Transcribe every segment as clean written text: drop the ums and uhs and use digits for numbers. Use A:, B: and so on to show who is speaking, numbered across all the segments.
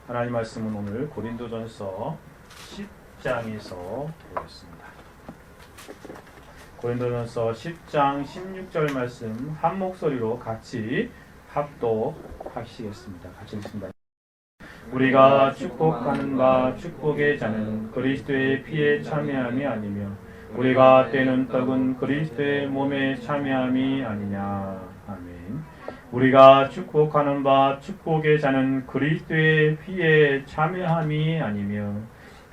A: 하나님 말씀은 오늘 고린도전서 10장에서 보겠습니다. 고린도전서 10장 16절 말씀 한 목소리로 같이 합독하시겠습니다. 같이 읽습니다. 우리가 축복하는 바 축복의 자는 그리스도의 피에 참여함이 아니며 우리가 떼는 떡은 그리스도의 몸에 참여함이 아니냐. 아멘. 우리가 축복하는 바 축복의 자는 그리스도의 피에 참여함이 아니며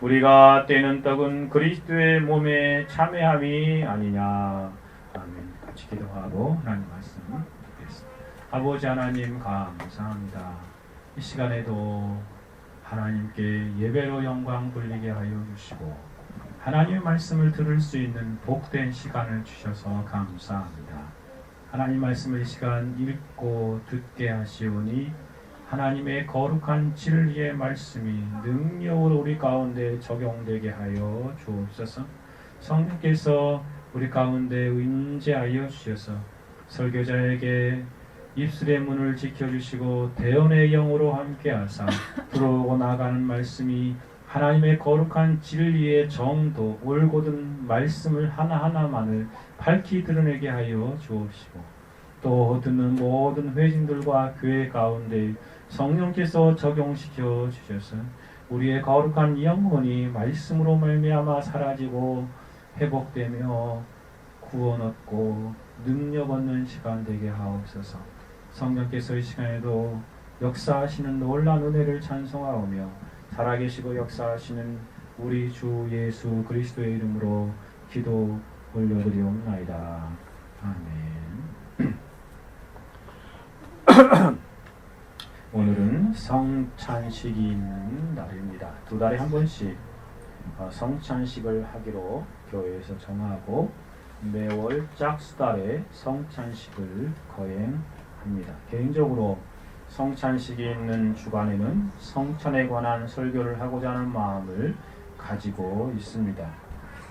A: 우리가 떼는 떡은 그리스도의 몸에 참여함이 아니냐. 아멘. 같이 기도하고 하나님 말씀 듣겠습니다. 아버지 하나님 감사합니다. 이 시간에도 하나님께 예배로 영광 돌리게 하여 주시고 하나님의 말씀을 들을 수 있는 복된 시간을 주셔서 감사합니다. 하나님 말씀을 이 시간 읽고 듣게 하시오니 하나님의 거룩한 진리의 말씀이 능력으로 우리 가운데 적용되게 하여 주옵소서. 성령께서 우리 가운데 임재하여 주셔서 설교자에게 입술의 문을 지켜주시고 대언의 영으로 함께하사 들어오고 나가는 말씀이 하나님의 거룩한 진리의 정도 올곧은 말씀을 하나하나만을 밝히 드러내게 하여 주옵시고 또 듣는 모든 회중들과 교회 가운데 성령께서 적용시켜 주셔서 우리의 거룩한 영혼이 말씀으로 말미암아 사라지고 회복되며 구원 얻고 능력 얻는 시간 되게 하옵소서. 성령께서 이 시간에도 역사하시는 놀라운 은혜를 찬송하오며 살아계시고 역사하시는 우리 주 예수 그리스도의 이름으로 기도 올려드리옵나이다. 아멘. 오늘은 성찬식이 있는 날입니다. 두 달에 한 번씩 성찬식을 하기로 교회에서 정하고 매월 짝수달에 성찬식을 거행합니다. 개인적으로 성찬식이 있는 주간에는 성찬에 관한 설교를 하고자 하는 마음을 가지고 있습니다.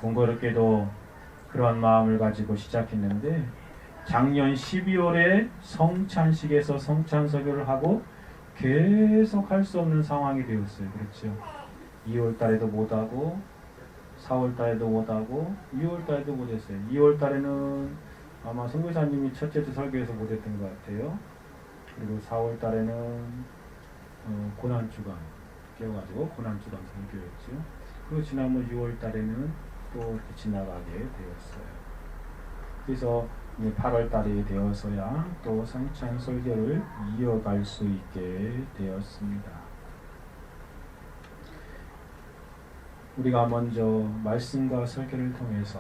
A: 공교롭게도 그러한 마음을 가지고 시작했는데 작년 12월에 성찬식에서 성찬 설교를 하고 계속 할 수 없는 상황이 되었어요. 그렇죠? 2월 달에도 못하고 4월 달에도 못하고 6월 달에도 못했어요. 2월 달에는 아마 선교사님이 첫째 주 설교에서 못했던 것 같아요. 그리고 4월 달에는 고난주간 깨워가지고 고난주간 설교였죠. 그리고 지난번 6월 달에는 또 이렇게 지나가게 되었어요. 그래서 8월 달이 되어서야 또 성찬 설교를 이어갈 수 있게 되었습니다. 우리가 먼저 말씀과 설교를 통해서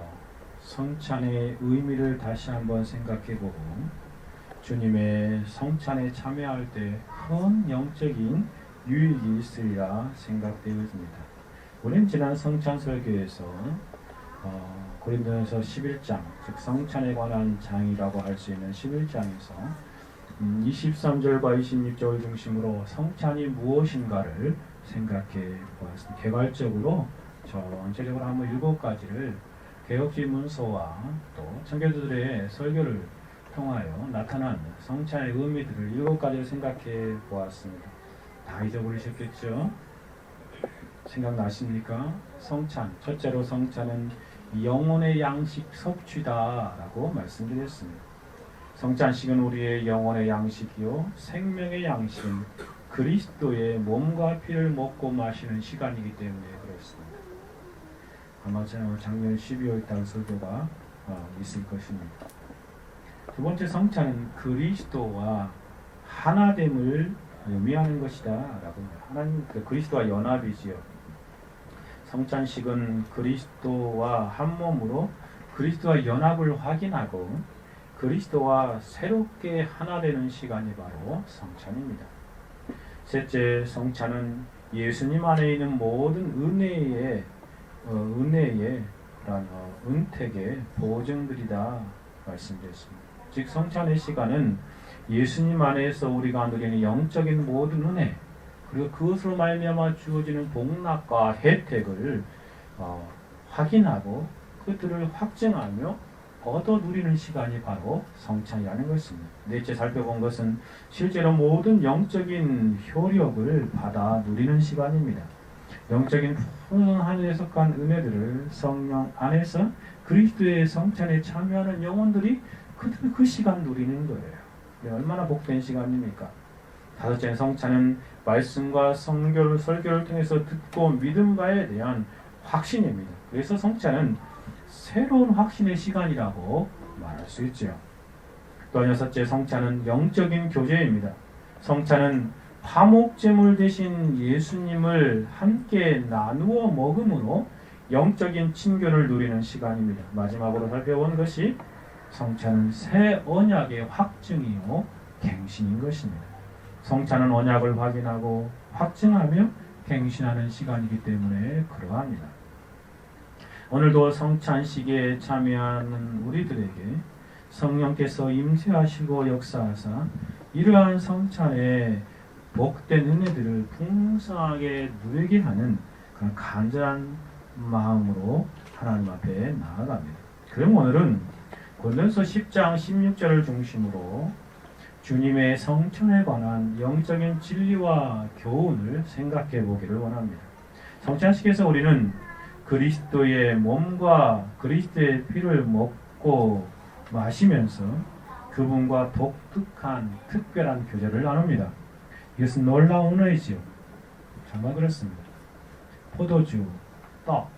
A: 성찬의 의미를 다시 한번 생각해보고 주님의 성찬에 참여할 때 큰 영적인 유익이 있으리라 생각되어집니다. 우리는 지난 성찬 설교에서 고린도전서 11장, 즉 성찬에 관한 장이라고 할 수 있는 11장에서 23절과 26절 중심으로 성찬이 무엇인가를 생각해 보았습니다. 개괄적으로 전체적으로 한번 7가지를 개혁주의 문서와 또 청교도들의 설교를 통하여 나타난 성찬의 의미들을 7가지를 생각해 보았습니다. 다 잊어버리셨겠죠? 생각나십니까? 성찬, 첫째로 성찬은 영혼의 양식 섭취다 라고 말씀드렸습니다. 성찬식은 우리의 영혼의 양식이요 생명의 양식은 그리스도의 몸과 피를 먹고 마시는 시간이기 때문에 그렇습니다. 아마 작년 12월 달 설교가 있을 것입니다. 두 번째 성찬은 그리스도와 하나됨을 의미하는 것이다 라고 하나님 그리스도와 연합이지요. 성찬식은 그리스도와 한 몸으로 그리스도와 연합을 확인하고 그리스도와 새롭게 하나 되는 시간이 바로 성찬입니다. 셋째, 성찬은 예수님 안에 있는 모든 은혜의 그런 은택의 보증들이다 말씀드렸습니다. 즉 성찬의 시간은 예수님 안에서 우리가 누리는 영적인 모든 은혜 그리고 그것으로 말미암아 주어지는 복락과 혜택을 확인하고 그것들을 확증하며 얻어 누리는 시간이 바로 성찬이라는 것입니다. 넷째 살펴본 것은 실제로 모든 영적인 효력을 받아 누리는 시간입니다. 영적인 푸른 하늘에 속한 은혜들을 성령 안에서 그리스도의 성찬에 참여하는 영혼들이 그 시간 누리는 거예요. 얼마나 복된 시간입니까? 다섯째 성찬은 말씀과 설교를 통해서 듣고 믿은 바에 대한 확신입니다. 그래서 성찬은 새로운 확신의 시간이라고 말할 수 있죠. 또 여섯째 성찬은 영적인 교제입니다. 성찬은 화목제물 대신 예수님을 함께 나누어 먹음으로 영적인 친교를 누리는 시간입니다. 마지막으로 살펴본 것이 성찬은 새 언약의 확증이요 갱신인 것입니다. 성찬은 언약을 확인하고 확증하며 갱신하는 시간이기 때문에 그러합니다. 오늘도 성찬식에 참여하는 우리들에게 성령께서 임재하시고 역사하사 이러한 성찬의 복된 은혜들을 풍성하게 누리게 하는 그런 간절한 마음으로 하나님 앞에 나아갑니다. 그럼 오늘은 고린도서 10장 16절을 중심으로 주님의 성찬에 관한 영적인 진리와 교훈을 생각해 보기를 원합니다. 성찬식에서 우리는 그리스도의 몸과 그리스도의 피를 먹고 마시면서 그분과 독특한 특별한 교제를 나눕니다. 이것은 놀라운 은혜이지요. 정말 그렇습니다. 포도주, 떡,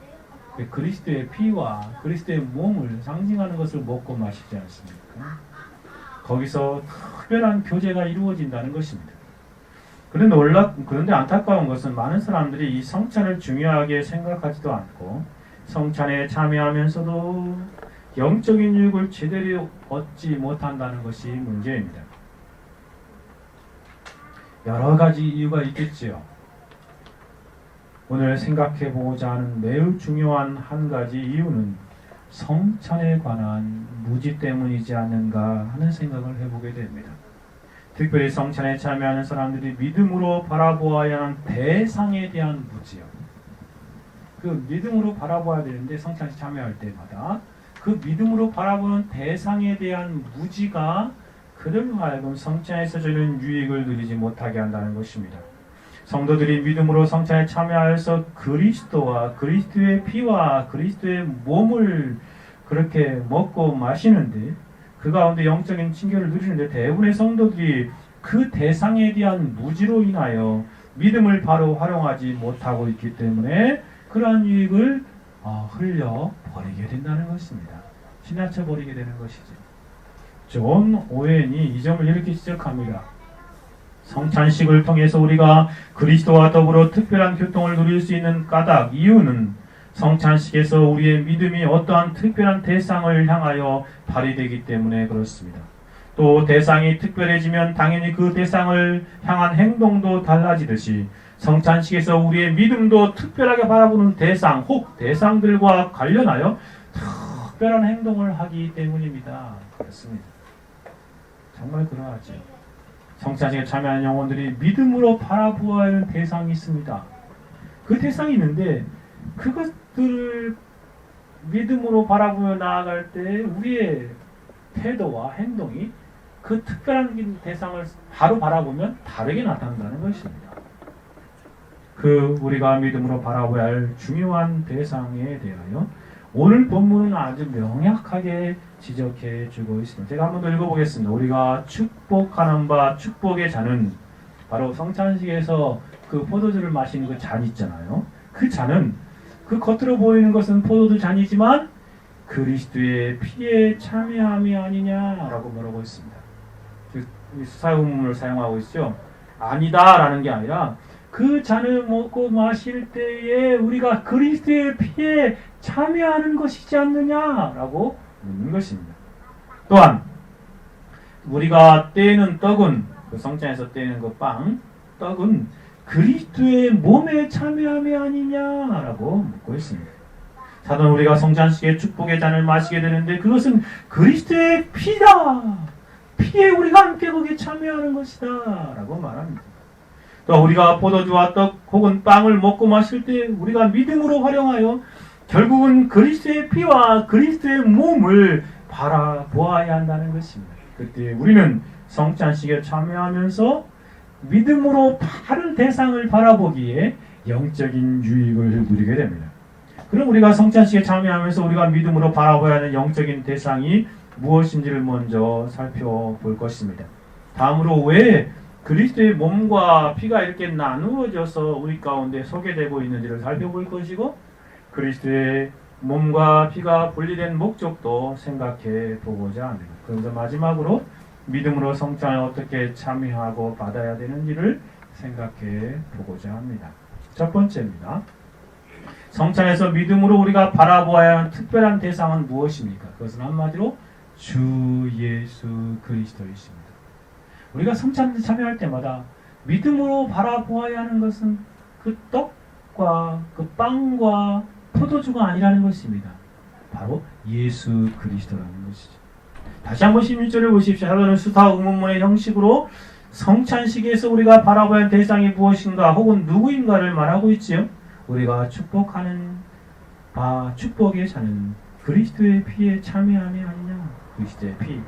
A: 그리스도의 피와 그리스도의 몸을 상징하는 것을 먹고 마시지 않습니까? 거기서 특별한 교제가 이루어진다는 것입니다. 그런데 안타까운 것은 많은 사람들이 이 성찬을 중요하게 생각하지도 않고 성찬에 참여하면서도 영적인 유익을 제대로 얻지 못한다는 것이 문제입니다. 여러 가지 이유가 있겠지요. 오늘 생각해 보고자 하는 매우 중요한 한 가지 이유는 성찬에 관한 무지 때문이지 않는가 하는 생각을 해보게 됩니다. 특별히 성찬에 참여하는 사람들이 믿음으로 바라보아야 하는 대상에 대한 무지요. 그 믿음으로 바라보아야 되는데 성찬에 참여할 때마다 그 믿음으로 바라보는 대상에 대한 무지가 그들로 하여금 성찬에서 주는 유익을 누리지 못하게 한다는 것입니다. 성도들이 믿음으로 성찬에 참여하여서 그리스도와 그리스도의 피와 그리스도의 몸을 그렇게 먹고 마시는데 그 가운데 영적인 친교를 누리는데 대부분의 성도들이 그 대상에 대한 무지로 인하여 믿음을 바로 활용하지 못하고 있기 때문에 그러한 유익을 흘려버리게 된다는 것입니다. 지나쳐 버리게 되는 것이죠. 존 오웬이 이 점을 이렇게 지적합니다. 성찬식을 통해서 우리가 그리스도와 더불어 특별한 교통을 누릴 수 있는 까닭, 이유는 성찬식에서 우리의 믿음이 어떠한 특별한 대상을 향하여 발휘되기 때문에 그렇습니다. 또 대상이 특별해지면 당연히 그 대상을 향한 행동도 달라지듯이 성찬식에서 우리의 믿음도 특별하게 바라보는 대상 혹 대상들과 관련하여 특별한 행동을 하기 때문입니다. 그렇습니다. 정말 그러하죠. 성찬식에 참여하는 영혼들이 믿음으로 바라보아야 하는 대상이 있습니다. 그 대상이 있는데 그것들을 믿음으로 바라보며 나아갈 때 우리의 태도와 행동이 그 특별한 대상을 바로 바라보면 다르게 나타난다는 것입니다. 우리가 믿음으로 바라봐야 할 중요한 대상에 대하여 오늘 본문은 아주 명확하게 지적해 주고 있습니다. 제가 한번 더 읽어보겠습니다. 우리가 축복하는 바 축복의 잔은 바로 성찬식에서 그 포도주를 마시는 그 잔 있잖아요. 그 잔은 그 겉으로 보이는 것은 포도주 잔이지만 그리스도의 피에 참여함이 아니냐라고 말하고 있습니다. 수사용문을 사용하고 있죠. 아니다라는 게 아니라 그 잔을 먹고 마실 때에 우리가 그리스도의 피에 참여하는 것이지 않느냐라고 묻는 것입니다. 또한 우리가 떼는 떡은 그 성찬에서 떼는 그 떡은 그리스도의 몸에 참여함이 아니냐라고 묻고 있습니다. 사도는 우리가 성찬식의 축복의 잔을 마시게 되는데 그것은 그리스도의 피다. 피에 우리가 함께 거기에 참여하는 것이다 라고 말합니다. 또 우리가 포도주와 떡 혹은 빵을 먹고 마실 때 우리가 믿음으로 활용하여 결국은 그리스도의 피와 그리스도의 몸을 바라보아야 한다는 것입니다. 그때 우리는 성찬식에 참여하면서 믿음으로 다른 대상을 바라보기에 영적인 유익을 누리게 됩니다. 그럼 우리가 성찬식에 참여하면서 우리가 믿음으로 바라봐야 하는 영적인 대상이 무엇인지를 먼저 살펴볼 것입니다. 다음으로 왜 그리스도의 몸과 피가 이렇게 나누어져서 우리 가운데 소개되고 있는지를 살펴볼 것이고, 그리스도의 몸과 피가 분리된 목적도 생각해 보고자 합니다. 그래서 마지막으로 믿음으로 성찬에 어떻게 참여하고 받아야 되는지를 생각해 보고자 합니다. 첫 번째입니다. 성찬에서 믿음으로 우리가 바라보아야 하는 특별한 대상은 무엇입니까? 그것은 한마디로 주 예수 그리스도이십니다. 우리가 성찬에 참여할 때마다 믿음으로 바라보아야 하는 것은 그 떡과 그 빵과 포도주가 아니라는 것입니다. 바로 예수 그리스도라는 것이죠. 다시 한번 16절을 보십시오. 하나는 수타 의문문의 형식으로 성찬식에서 우리가 바라봐야 하는 대상이 무엇인가 혹은 누구인가를 말하고 있지요. 우리가 축복하는 축복의 잔은 그리스도의 피에 참여함이 아니냐. 그리스도의 피.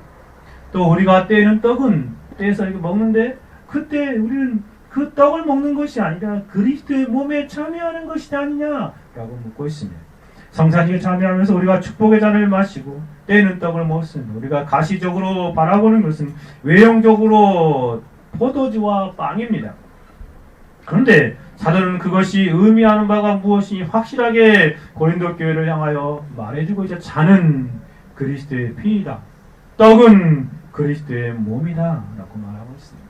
A: 또 우리가 떼는 떡은 떼서 이렇게 먹는데 그때 우리는 그 떡을 먹는 것이 아니라 그리스도의 몸에 참여하는 것이 아니냐라고 묻고 있습니다. 성찬식에 참여하면서 우리가 축복의 잔을 마시고 떼는 떡을 먹습니다. 우리가 가시적으로 바라보는 것은 외형적으로 포도주와 빵입니다. 그런데 사도는 그것이 의미하는 바가 무엇이 확실하게 고린도 교회를 향하여 말해주고 있죠. 잔은 그리스도의 피이다. 떡은 그리스도의 몸이다 라고 말하고 있습니다.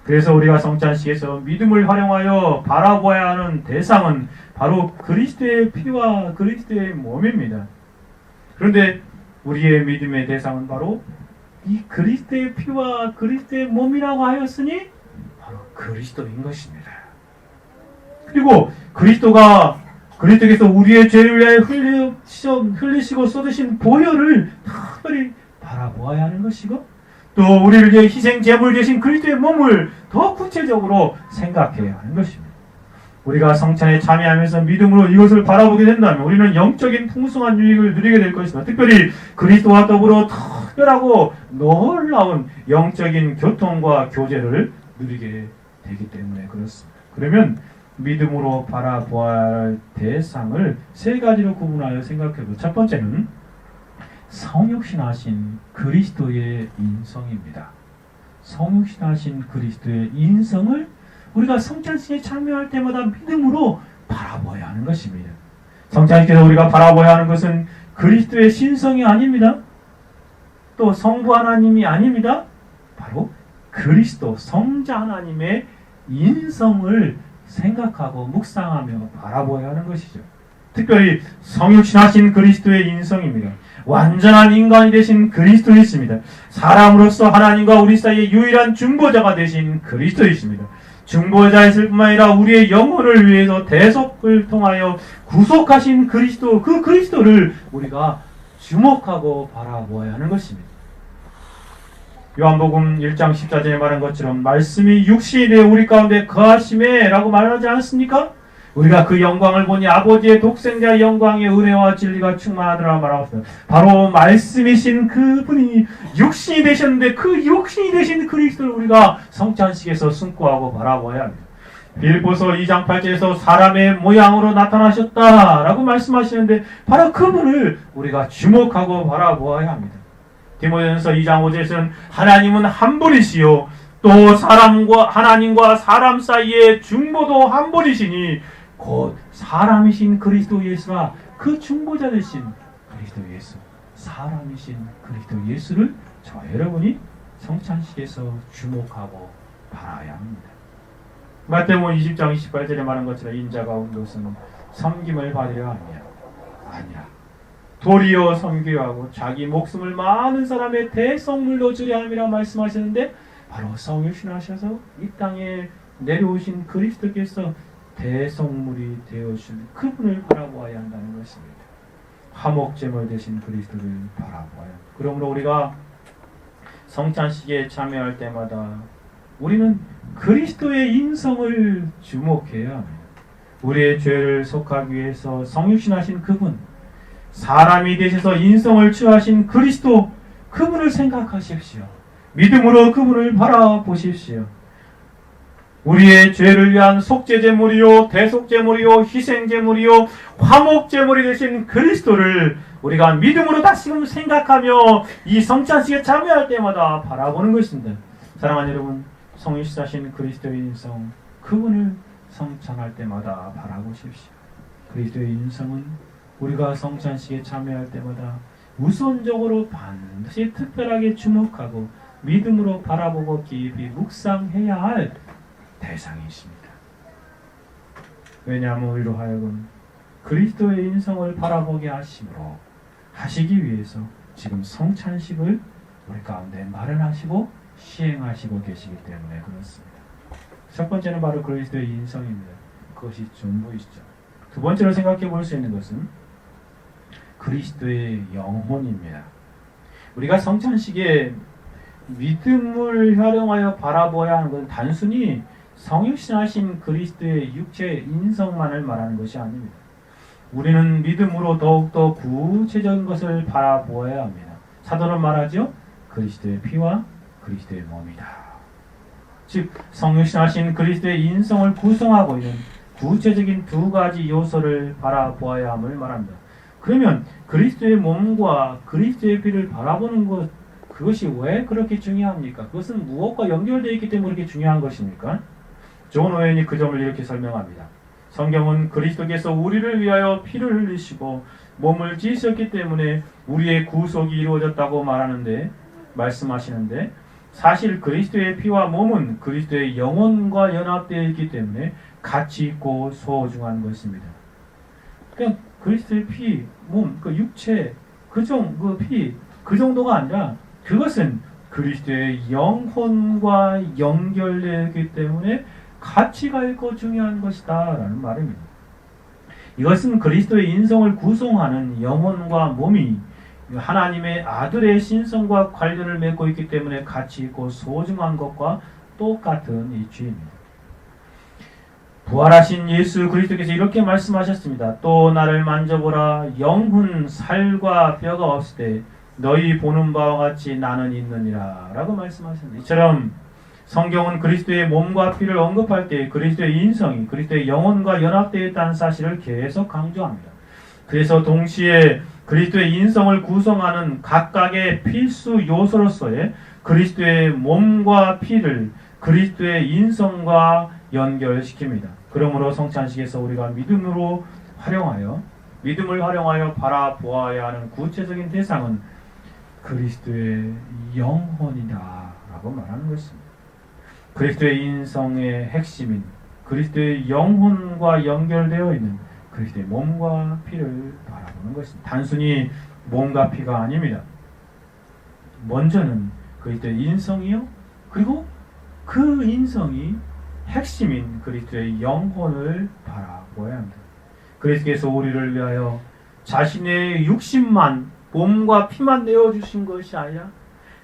A: 그래서 우리가 성찬식에서 믿음을 활용하여 바라보아야 하는 대상은 바로 그리스도의 피와 그리스도의 몸입니다. 그런데 우리의 믿음의 대상은 바로 이 그리스도의 피와 그리스도의 몸이라고 하였으니 바로 그리스도인 것입니다. 그리고 그리스도께서 우리의 죄를 위하여 흘리시고 쏟으신 보혈을 특별히 바라보아야 하는 것이고, 또 우리를 위해 희생 제물 되신 그리스도의 몸을 더 구체적으로 생각해야 하는 것입니다. 우리가 성찬에 참여하면서 믿음으로 이것을 바라보게 된다면 우리는 영적인 풍성한 유익을 누리게 될 것이다. 특별히 그리스도와 더불어 특별하고 놀라운 영적인 교통과 교제를 누리게 되기 때문에 그렇습니다. 그러면 믿음으로 바라보아야 할 대상을 세 가지로 구분하여 생각해보죠. 첫 번째는 성육신하신 그리스도의 인성입니다. 성육신하신 그리스도의 인성을 우리가 성찬식에 참여할 때마다 믿음으로 바라보아야 하는 것입니다. 성찬식에서 우리가 바라보아야 하는 것은 그리스도의 신성이 아닙니다. 또 성부 하나님이 아닙니다. 바로 그리스도 성자 하나님의 인성을 생각하고 묵상하며 바라보아야 하는 것이죠. 특별히 성육신하신 그리스도의 인성입니다. 완전한 인간이 되신 그리스도이십니다. 사람으로서 하나님과 우리 사이의 유일한 중보자가 되신 그리스도이십니다. 중보자였을 뿐만 아니라 우리의 영혼을 위해서 대속을 통하여 구속하신 그리스도, 그 그리스도를 우리가 주목하고 바라보아야 하는 것입니다. 요한복음 1장 14절에 말한 것처럼 말씀이 육신이 되어 우리 가운데 거하심에 라고 말하지 않습니까? 우리가 그 영광을 보니 아버지의 독생자의 영광의 은혜와 진리가 충만하더라 말하고 있습니다. 바로 말씀이신 그분이 육신이 되셨는데 그 육신이 되신 그리스도를 우리가 성찬식에서 숨고하고 바라보아야 합니다. 빌보서 2장 8절에서 사람의 모양으로 나타나셨다라고 말씀하시는데 바로 그분을 우리가 주목하고 바라보아야 합니다. 디모데전서 2장 5절에서는 하나님은 한 분이시요 또 하나님과 사람 사이의 중보도 한 분이시니 곧 사람이신 그리스도 예수라. 그 중보자 되신 그리스도 예수, 사람이신 그리스도 예수를 저 여러분이 성찬식에서 주목하고 바라야 합니다. 마태복음 20장 28절에 말한 것처럼 인자가 온 것은 섬김을 받으려 아니라 도리어 섬기려 하고 자기 목숨을 많은 사람의 대성물로 주려 함이라 말씀하셨는데 바로 성육신하셔서 이 땅에 내려오신 그리스도께서 대성물이 되어주신 그분을 바라보아야 한다는 것입니다. 화목제물 되신 그리스도를 바라보아야 합니다. 그러므로 우리가 성찬식에 참여할 때마다 우리는 그리스도의 인성을 주목해야 합니다. 우리의 죄를 속하기 위해서 성육신하신 그분, 사람이 되셔서 인성을 취하신 그리스도, 그분을 생각하십시오. 믿음으로 그분을 바라보십시오. 우리의 죄를 위한 속죄제물이요 대속제물이요 희생제물이요 화목제물이 되신 그리스도를 우리가 믿음으로 다시금 생각하며 이 성찬식에 참여할 때마다 바라보는 것입니다. 사랑하는 여러분, 성육신하신 그리스도의 인성, 그분을 성찬할 때마다 바라보십시오. 그리스도의 인성은 우리가 성찬식에 참여할 때마다 우선적으로 반드시 특별하게 주목하고 믿음으로 바라보고 깊이 묵상해야 할 대상이십니다. 왜냐하면 우리로 하여금 그리스도의 인성을 바라보게 하시기 위해서 지금 성찬식을 우리 가운데 마련하시고 시행하시고 계시기 때문에 그렇습니다. 첫 번째는 바로 그리스도의 인성입니다. 그것이 전부이시죠. 두 번째로 생각해 볼 수 있는 것은 그리스도의 영혼입니다. 우리가 성찬식에 믿음을 활용하여 바라보아야 하는 것은 단순히 성육신하신 그리스도의 육체의 인성만을 말하는 것이 아닙니다. 우리는 믿음으로 더욱더 구체적인 것을 바라보아야 합니다. 사도는 말하죠. 그리스도의 피와 그리스도의 몸이다. 즉 성육신하신 그리스도의 인성을 구성하고 있는 구체적인 두 가지 요소를 바라보아야 함을 말합니다. 그러면 그리스도의 몸과 그리스도의 피를 바라보는 것, 그것이 왜 그렇게 중요합니까? 그것은 무엇과 연결되어 있기 때문에 그렇게 중요한 것입니까? 존 오웬이 그 점을 이렇게 설명합니다. 성경은 그리스도께서 우리를 위하여 피를 흘리시고 몸을 찢으셨기 때문에 우리의 구속이 이루어졌다고 말씀하시는데 사실 그리스도의 피와 몸은 그리스도의 영혼과 연합되어 있기 때문에 가치 있고 소중한 것입니다. 그냥 그리스도의 피, 몸, 그 육체, 그 피, 그 정도가 아니라 그것은 그리스도의 영혼과 연결되어 있기 때문에 가치가 있고 중요한 것이다 라는 말입니다. 이것은 그리스도의 인성을 구성하는 영혼과 몸이 하나님의 아들의 신성과 관련을 맺고 있기 때문에 가치 있고 소중한 것과 똑같은 이치입니다. 부활하신 예수 그리스도께서 이렇게 말씀하셨습니다. 또 나를 만져보라. 영혼 살과 뼈가 없을 때 너희 보는 바와 같이 나는 있느니라 라고 말씀하셨습니다. 이처럼 성경은 그리스도의 몸과 피를 언급할 때 그리스도의 인성이 그리스도의 영혼과 연합되어 있다는 사실을 계속 강조합니다. 그래서 동시에 그리스도의 인성을 구성하는 각각의 필수 요소로서의 그리스도의 몸과 피를 그리스도의 인성과 연결시킵니다. 그러므로 성찬식에서 우리가 믿음을 활용하여 바라보아야 하는 구체적인 대상은 그리스도의 영혼이다 라고 말하는 것입니다. 그리스도의 인성의 핵심인 그리스도의 영혼과 연결되어 있는 그리스도의 몸과 피를 바라보는 것입니다. 단순히 몸과 피가 아닙니다. 먼저는 그리스도의 인성이요. 그리고 그 인성이 핵심인 그리스도의 영혼을 바라보아야 합니다. 그리스도께서 우리를 위하여 자신의 육신만 몸과 피만 내어주신 것이 아니라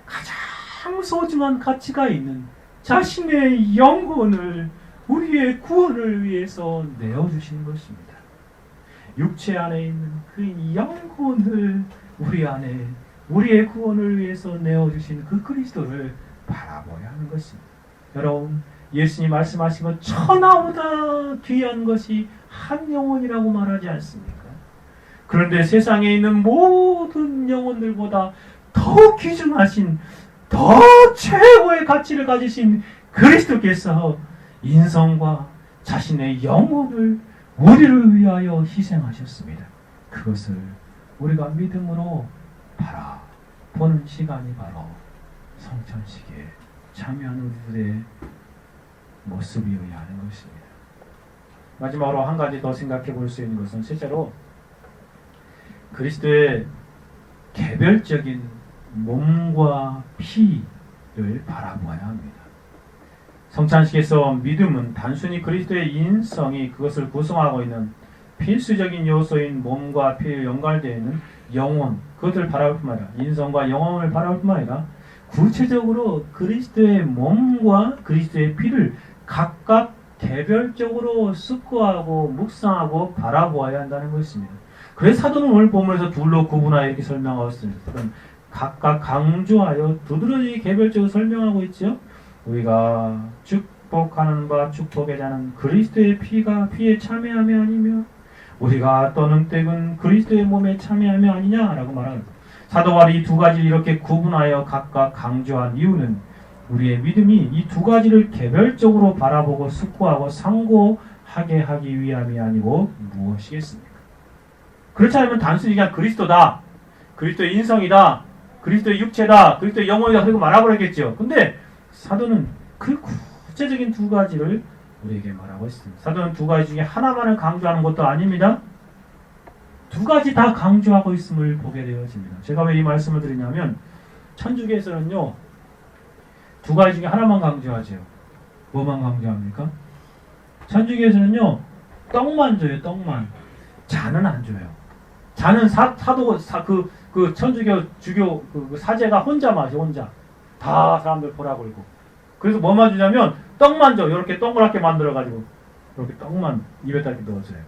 A: 가장 소중한 가치가 있는 자신의 영혼을 우리의 구원을 위해서 내어주신 것입니다. 육체 안에 있는 그 영혼을 우리 안에 우리의 구원을 위해서 내어주신 그 그리스도를 바라보아야 하는 것입니다. 여러분, 예수님 말씀하신 것 천하보다 귀한 것이 한 영혼이라고 말하지 않습니까? 그런데 세상에 있는 모든 영혼들보다 더 귀중하신 더 최고의 가치를 가지신 그리스도께서 인성과 자신의 영혼을 우리를 위하여 희생하셨습니다. 그것을 우리가 믿음으로 바라보는 시간이 바로 성찬식에 참여하는 우리들의 모습이어야 하는 것입니다. 마지막으로 한 가지 더 생각해 볼 수 있는 것은 실제로 그리스도의 개별적인 몸과 피를 바라보아야 합니다. 성찬식에서 믿음은 단순히 그리스도의 인성이 그것을 구성하고 있는 필수적인 요소인 몸과 피에 연관되어 있는 영혼, 그것을 바라볼 뿐만 아니라 인성과 영혼을 바라볼 뿐만 아니라 구체적으로 그리스도의 몸과 그리스도의 피를 각각 개별적으로 숙고하고 묵상하고 바라보아야 한다는 것입니다. 그래서 사도는 오늘 본문에서 둘로 구분하여 이렇게 설명하고 있습니다. 각각 강조하여 두드러지 개별적으로 설명하고 있죠. 우리가 축복하는 바 축복의 자는 그리스도의 피에 참여함이 아니며 우리가 떠는 떼은 그리스도의 몸에 참여함이 아니냐라고 말합니다. 사도 바울이 이 두 가지를 이렇게 구분하여 각각 강조한 이유는 우리의 믿음이 이 두 가지를 개별적으로 바라보고 숙고하고 상고하게 하기 위함이 아니고 무엇이겠습니까? 그렇지 않으면 단순히 그냥 그리스도다, 그리스도의 인성이다, 그리스도의 육체다, 그리스도의 영혼이다 그리고 말아버렸겠죠. 근데 사도는 그 구체적인 두 가지를 우리에게 말하고 있습니다. 사도는 두 가지 중에 하나만을 강조하는 것도 아닙니다. 두 가지 다 강조하고 있음을 보게 되어집니다. 제가 왜 이 말씀을 드리냐면 천주교에서는요 두 가지 중에 하나만 강조하죠. 뭐만 강조합니까? 천주교에서는요 떡만 줘요. 떡만. 잔은 안 줘요. 잔은 그 천주교 주교 그 사제가 혼자 마셔. 혼자. 다 사람들 보라 그러고. 그래서 뭐만 주냐면 떡만 줘. 이렇게 동그랗게 만들어가지고 이렇게 떡만 입에다 이렇게 넣어줘요.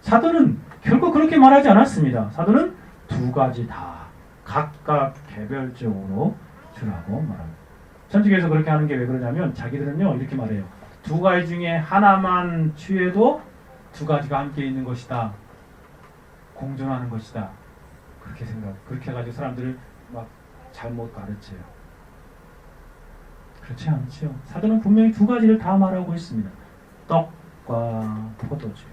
A: 사도는 결국 그렇게 말하지 않았습니다. 사도는 두 가지 다 각각 개별적으로 주라고 말합니다. 천주교에서 그렇게 하는 게 왜 그러냐면 자기들은요 이렇게 말해요. 두 가지 중에 하나만 취해도 두 가지가 함께 있는 것이다. 공존하는 것이다. 그렇게 해가지고 사람들을 막 잘못 가르쳐요. 그렇지 않죠. 사도는 분명히 두 가지를 다 말하고 있습니다. 떡과 포도주.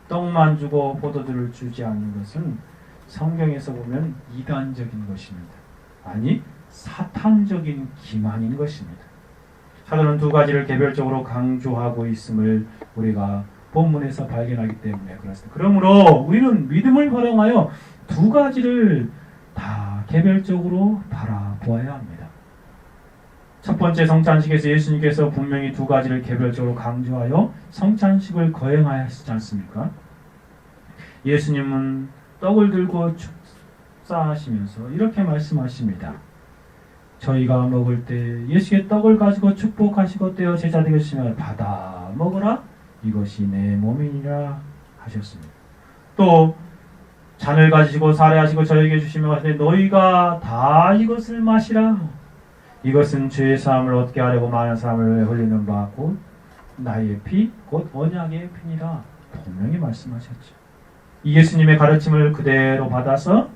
A: 떡만 주고 포도주를 주지 않는 것은 성경에서 보면 이단적인 것입니다. 아니 사탄적인 기만인 것입니다. 사도는 두 가지를 개별적으로 강조하고 있음을 우리가 본문에서 발견하기 때문에 그렇습니다. 그러므로 우리는 믿음을 활용하여 두 가지를 다 개별적으로 바라보아야 합니다. 첫 번째 성찬식에서 예수님께서 분명히 두 가지를 개별적으로 강조하여 성찬식을 거행하셨지 않습니까? 예수님은 떡을 들고 축사하시면서 이렇게 말씀하십니다. 저희가 먹을 때 예수께 떡을 가지고 축복하시고 떼어 제자들에게 주시며 받아 먹으라 이것이 내 몸이니라 하셨습니다. 또 잔을 가지고 사례하시고 저에게 주시며 하시되 너희가 다 이것을 마시라 이것은 죄의 사함을 얻게 하려고 많은 사람을 흘리는 바 곧 나의 피 곧 언약의 피니라 분명히 말씀하셨죠. 이 예수님의 가르침을 그대로 받아서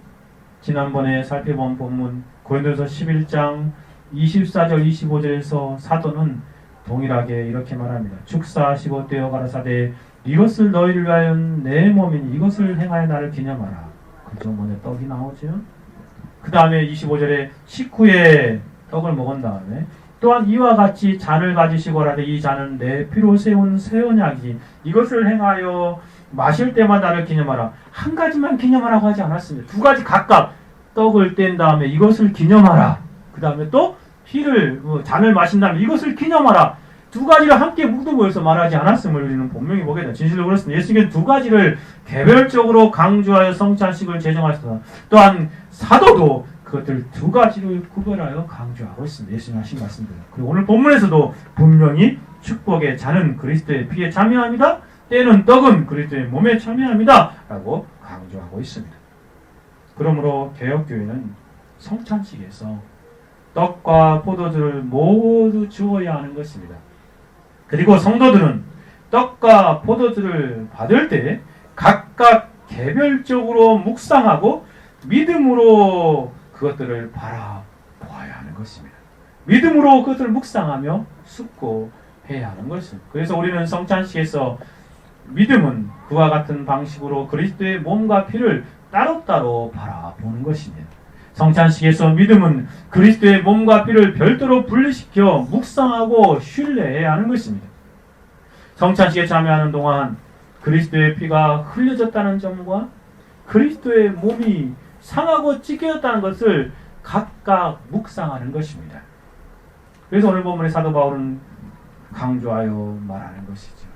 A: 지난번에 살펴본 본문 고린도서 11장 24절 25절에서 사도는 동일하게 이렇게 말합니다. 축사하시고 떼어 가라사대 이것을 너희를 위하여 내 몸이니 이것을 행하여 나를 기념하라. 그죠? 뭐냐 떡이 나오죠. 그 다음에 25절에 식후에 떡을 먹은 다음에 또한 이와 같이 잔을 가지시고 하되 이 잔은 내 피로 세운 새 언약이 이것을 행하여 마실 때마다 나를 기념하라. 한 가지만 기념하라고 하지 않았습니다. 두 가지 각각 떡을 뗀 다음에 이것을 기념하라. 그 다음에 또 피를 잔을 마신 다음에 이것을 기념하라. 두 가지를 함께 묵두고해서 말하지 않았음을 우리는 분명히 보게 됩니다. 진실로 그렇습니다. 예수님은 두 가지를 개별적으로 강조하여 성찬식을 제정하셨다. 또한 사도도 그것들 두 가지를 구별하여 강조하고 있습니다. 예수님 하신 말씀대로. 그리고 오늘 본문에서도 분명히 축복의 잔은 그리스도의 피에 참여합니다. 때는 떡은 그리스도의 몸에 참여합니다. 라고 강조하고 있습니다. 그러므로 개혁교회는 성찬식에서 떡과 포도주를 모두 주어야 하는 것입니다. 그리고 성도들은 떡과 포도주를 받을 때 각각 개별적으로 묵상하고 믿음으로 그것들을 바라보아야 하는 것입니다. 믿음으로 그것들을 묵상하며 숙고해야 하는 것입니다. 그래서 우리는 성찬식에서 믿음은 그와 같은 방식으로 그리스도의 몸과 피를 따로따로 바라보는 것입니다. 성찬식에서 믿음은 그리스도의 몸과 피를 별도로 분리시켜 묵상하고 신뢰해야 하는 것입니다. 성찬식에 참여하는 동안 그리스도의 피가 흘려졌다는 점과 그리스도의 몸이 상하고 찢겨졌다는 것을 각각 묵상하는 것입니다. 그래서 오늘 본문의 사도 바울은 강조하여 말하는 것이죠.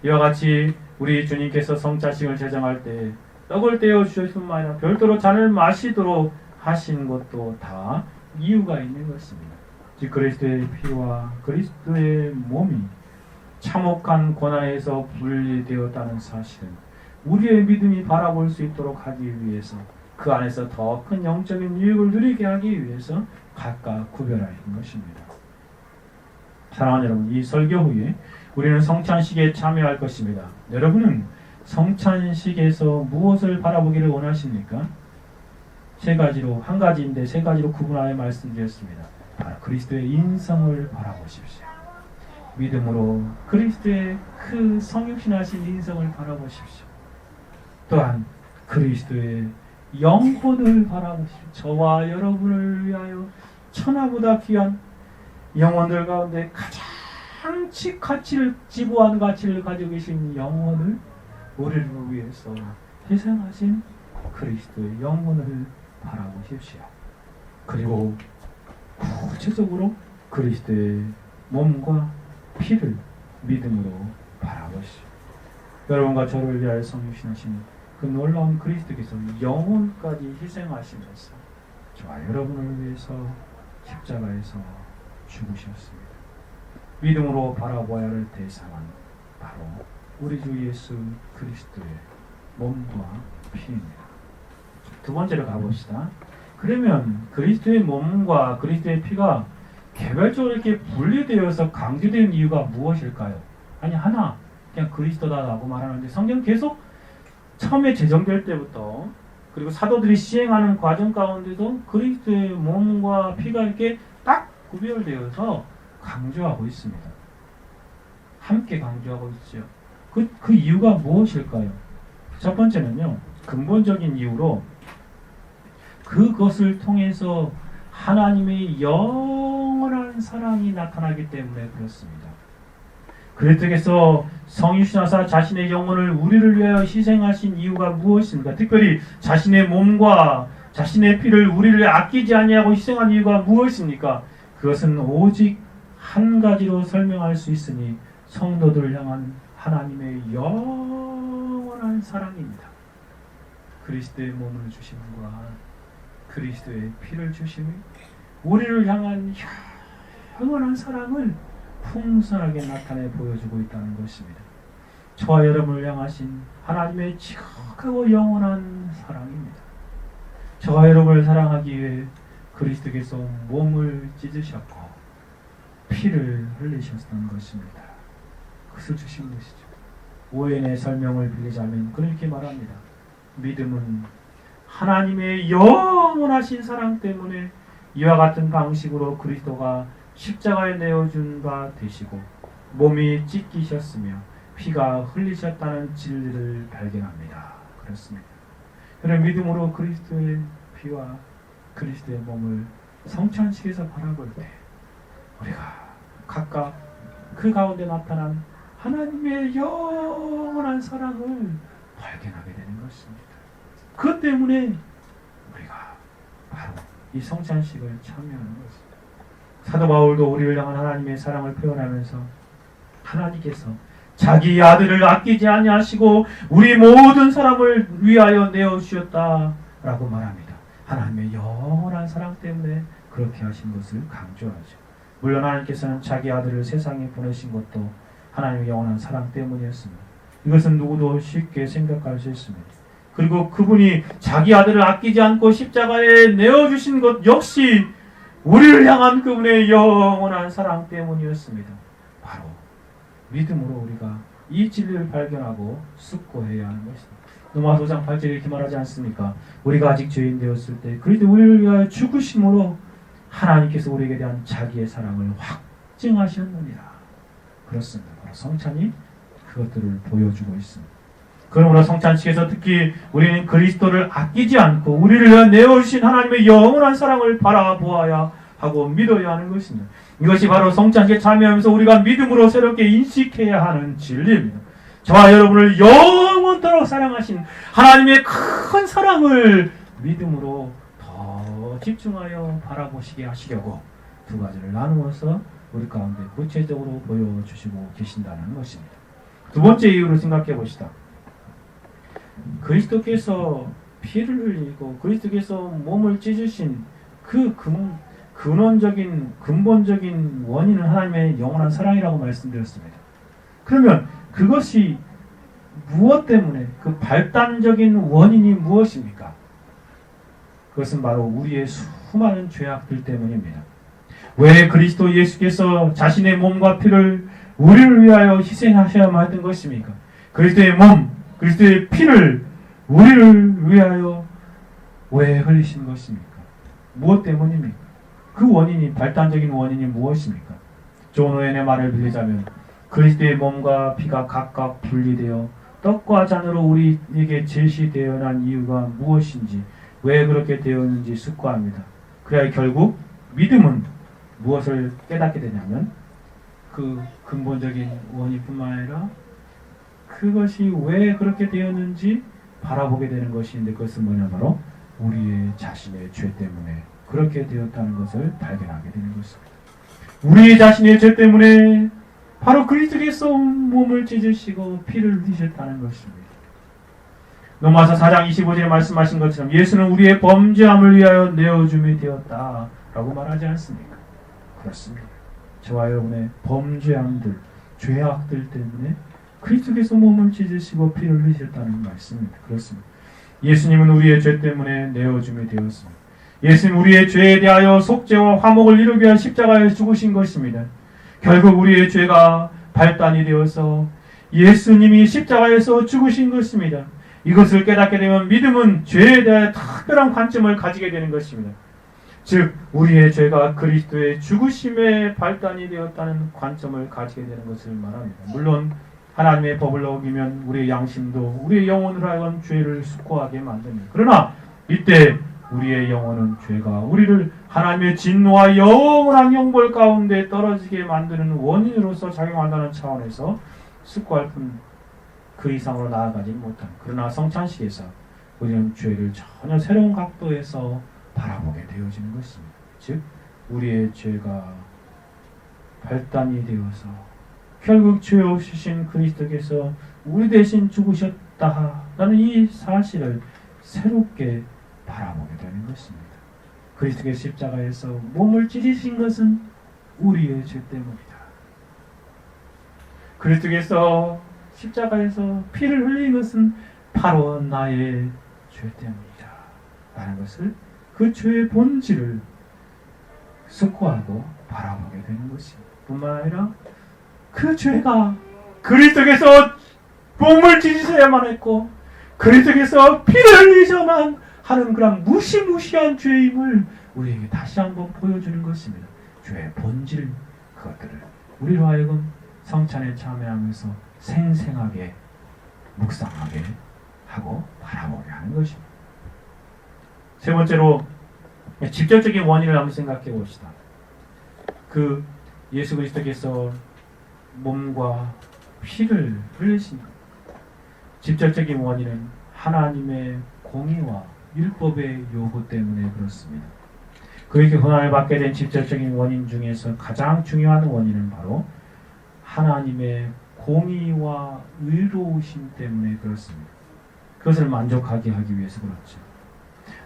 A: 이와 같이 우리 주님께서 성찬식을 제정할 때 떡을 떼어 주실 뿐만 아니라 별도로 잔을 마시도록 하신 것도 다 이유가 있는 것입니다. 즉 그리스도의 피와 그리스도의 몸이 참혹한 고난에서 분리되었다는 사실은 우리의 믿음이 바라볼 수 있도록 하기 위해서 그 안에서 더 큰 영적인 유익을 누리게 하기 위해서 각각 구별하신 것입니다. 사랑하는 여러분, 이 설교 후에 우리는 성찬식에 참여할 것입니다. 여러분은 성찬식에서 무엇을 바라보기를 원하십니까? 세 가지로, 한 가지인데 세 가지로 구분하여 말씀드렸습니다. 바로 그리스도의 인성을 바라보십시오. 믿음으로 그리스도의 그 성육신하신 인성을 바라보십시오. 또한 그리스도의 영혼을 바라보십시오. 저와 여러분을 위하여 천하보다 귀한 영혼들 가운데 가장 가치를 지부한 가치를 가지고 계신 영혼을 우리를 위해서 희생하신 그리스도의 영혼을 바라보십시오. 그리고 구체적으로 그리스도의 몸과 피를 믿음으로 바라보시오. 여러분과 저를 위하여 성육신하신 그 놀라운 그리스도께서 영혼까지 희생하시면서 저와 여러분을 위해서 십자가에서 죽으셨습니다. 믿음으로 바라보아야 할 대상은 바로 우리 주 예수 그리스도의 몸과 피입니다. 두 번째로 가봅시다. 그러면 그리스도의 몸과 그리스도의 피가 개별적으로 이렇게 분리되어서 강조된 이유가 무엇일까요? 아니 하나, 그냥 그리스도다라고 말하는데 성경 계속 처음에 제정될 때부터 그리고 사도들이 시행하는 과정 가운데도 그리스도의 몸과 피가 이렇게 딱 구별되어서 강조하고 있습니다. 함께 강조하고 있죠. 그 이유가 무엇일까요? 첫 번째는요, 근본적인 이유로 그것을 통해서 하나님의 영원한 사랑이 나타나기 때문에 그렇습니다. 그리스도께서 성육신하사 자신의 영혼을 우리를 위하여 희생하신 이유가 무엇입니까? 특별히 자신의 몸과 자신의 피를 우리를 아끼지 아니하고 희생한 이유가 무엇입니까? 그것은 오직 한 가지로 설명할 수 있으니 성도들을 향한 하나님의 영원한 사랑입니다. 그리스도의 몸을 주심과 그리스도의 피를 주심이 우리를 향한 영원한 사랑을 풍성하게 나타내 보여주고 있다는 것입니다. 저와 여러분을 향하신 하나님의 지극하고 영원한 사랑입니다. 저와 여러분을 사랑하기 위해 그리스도께서 몸을 찢으셨고 피를 흘리셨던 것입니다. 그것을 주신 것이죠. 오해의 설명을 빌리자면 그렇게 말합니다. 믿음은 하나님의 영원하신 사랑 때문에 이와 같은 방식으로 그리스도가 십자가에 내어준 바 되시고 몸이 찢기셨으며 피가 흘리셨다는 진리를 발견합니다. 그렇습니다. 그런 믿음으로 그리스도의 피와 그리스도의 몸을 성찬식에서 바라볼 때 우리가 각각 그 가운데 나타난 하나님의 영원한 사랑을 발견하게 되는 것입니다. 그것 때문에 우리가 바로 이 성찬식을 참여하는 것입니다. 사도 바울도 우리를 향한 하나님의 사랑을 표현하면서 하나님께서 자기 아들을 아끼지 아니하시고 우리 모든 사람을 위하여 내어주셨다라고 말합니다. 하나님의 영원한 사랑 때문에 그렇게 하신 것을 강조하죠. 물론 하나님께서는 자기 아들을 세상에 보내신 것도 하나님의 영원한 사랑 때문이었습니다. 이것은 누구도 쉽게 생각할 수 있습니다. 그리고 그분이 자기 아들을 아끼지 않고 십자가에 내어주신 것 역시 우리를 향한 그분의 영원한 사랑 때문이었습니다. 바로 믿음으로 우리가 이 진리를 발견하고 숙고해야 하는 것입니다. 로마 5장 8절에 이렇게 말하지 않습니까? 우리가 아직 죄인 되었을 때 그리스도 우리를 위하여 죽으심으로 하나님께서 우리에게 대한 자기의 사랑을 확증하셨느니라. 그렇습니다. 바로 성찬이 그것들을 보여주고 있습니다. 그러므로 성찬식에서 특히 우리는 그리스도를 아끼지 않고 우리를 위해 내어주신 하나님의 영원한 사랑을 바라보아야 하고 믿어야 하는 것입니다. 이것이 바로 성찬식에 참여하면서 우리가 믿음으로 새롭게 인식해야 하는 진리입니다. 저와 여러분을 영원토록 사랑하신 하나님의 큰 사랑을 믿음으로 더 집중하여 바라보시게 하시려고 두 가지를 나누어서 우리 가운데 구체적으로 보여주시고 계신다는 것입니다. 두 번째 이유를 생각해 봅시다. 그리스도께서 피를 흘리고 그리스도께서 몸을 찢으신 그 근본적인 원인은 하나님의 영원한 사랑이라고 말씀드렸습니다. 그러면 그것이 무엇 때문에 그 발단적인 원인이 무엇입니까? 그것은 바로 우리의 수많은 죄악들 때문입니다. 왜 그리스도 예수께서 자신의 몸과 피를 우리를 위하여 희생하셔야만 했던 것입니까? 그리스도의 몸, 그리스도의 피를 우리를 위하여 왜 흘리신 것입니까? 무엇 때문입니까? 그 원인이, 발단적인 원인이 무엇입니까? 존 오웬의 말을 빌리자면 그리스도의 몸과 피가 각각 분리되어 떡과 잔으로 우리에게 제시되어 난 이유가 무엇인지, 왜 그렇게 되었는지 숙고합니다. 그래야 결국 믿음은 무엇을 깨닫게 되냐면 그 근본적인 원인뿐만 아니라 그것이 왜 그렇게 되었는지 바라보게 되는 것인데, 그것은 뭐냐, 바로 우리의 자신의 죄 때문에 그렇게 되었다는 것을 발견하게 되는 것입니다. 우리 자신의 죄 때문에 바로 그리스도께서 몸을 찢으시고 피를 흘리셨다는 것입니다. 로마서 4장 25절에 말씀하신 것처럼 예수는 우리의 범죄함을 위하여 내어줌이 되었다라고 말하지 않습니까? 그렇습니다. 저와 여러분의 범죄함들, 죄악들 때문에 그리스도께서 몸을 찢으시고 피를 흘리셨다는 말씀입니다. 그렇습니다. 예수님은 우리의 죄 때문에 내어줌이 되었습니다. 예수님 우리의 죄에 대하여 속죄와 화목을 이루기 위한 십자가에 죽으신 것입니다. 결국 우리의 죄가 발단이 되어서 예수님이 십자가에서 죽으신 것입니다. 이것을 깨닫게 되면 믿음은 죄에 대해 특별한 관점을 가지게 되는 것입니다. 즉 우리의 죄가 그리스도의 죽으심에 발단이 되었다는 관점을 가지게 되는 것을 말합니다. 물론 하나님의 법을 어기면 우리의 양심도 우리의 영혼을 하여금 죄를 숙고하게 만듭니다. 그러나 이때 우리의 영혼은 죄가 우리를 하나님의 진노와 영원한 형벌 가운데 떨어지게 만드는 원인으로서 작용한다는 차원에서 숙고할 뿐 그 이상으로 나아가지 못한, 그러나 성찬식에서 우리는 죄를 전혀 새로운 각도에서 바라보게 되어지는 것입니다. 즉 우리의 죄가 발단이 되어서 결국 죄 없으신 그리스도께서 우리 대신 죽으셨다라는 이 사실을 새롭게 바라보게 되는 것입니다. 그리스도의 십자가에서 몸을 찢으신 것은 우리의 죄 때문이다. 그리스도께서 십자가에서 피를 흘린 것은 바로 나의 죄 때문이다 라는 것을, 그 죄의 본질을 숙고하고 바라보게 되는 것입니다. 뿐만 아니라 그 죄가 그리스도께서 몸을 찢으셔야만 했고 그리스도께서 피를 흘리셔야만 하는 그런 무시무시한 죄임을 우리에게 다시 한번 보여주는 것입니다. 죄의 본질, 그것들을 우리로 하여금 성찬에 참여하면서 생생하게 묵상하게 하고 바라보게 하는 것입니다. 세 번째로 직접적인 원인을 한번 생각해 봅시다. 그 예수 그리스도께서 몸과 피를 흘리신 직접적인 원인은 하나님의 공의와 율법의 요구 때문에 그렇습니다. 그렇게 고난을 받게 된 직접적인 원인 중에서 가장 중요한 원인은 바로 하나님의 공의와 의로우심 때문에 그렇습니다. 그것을 만족하게 하기 위해서 그렇죠.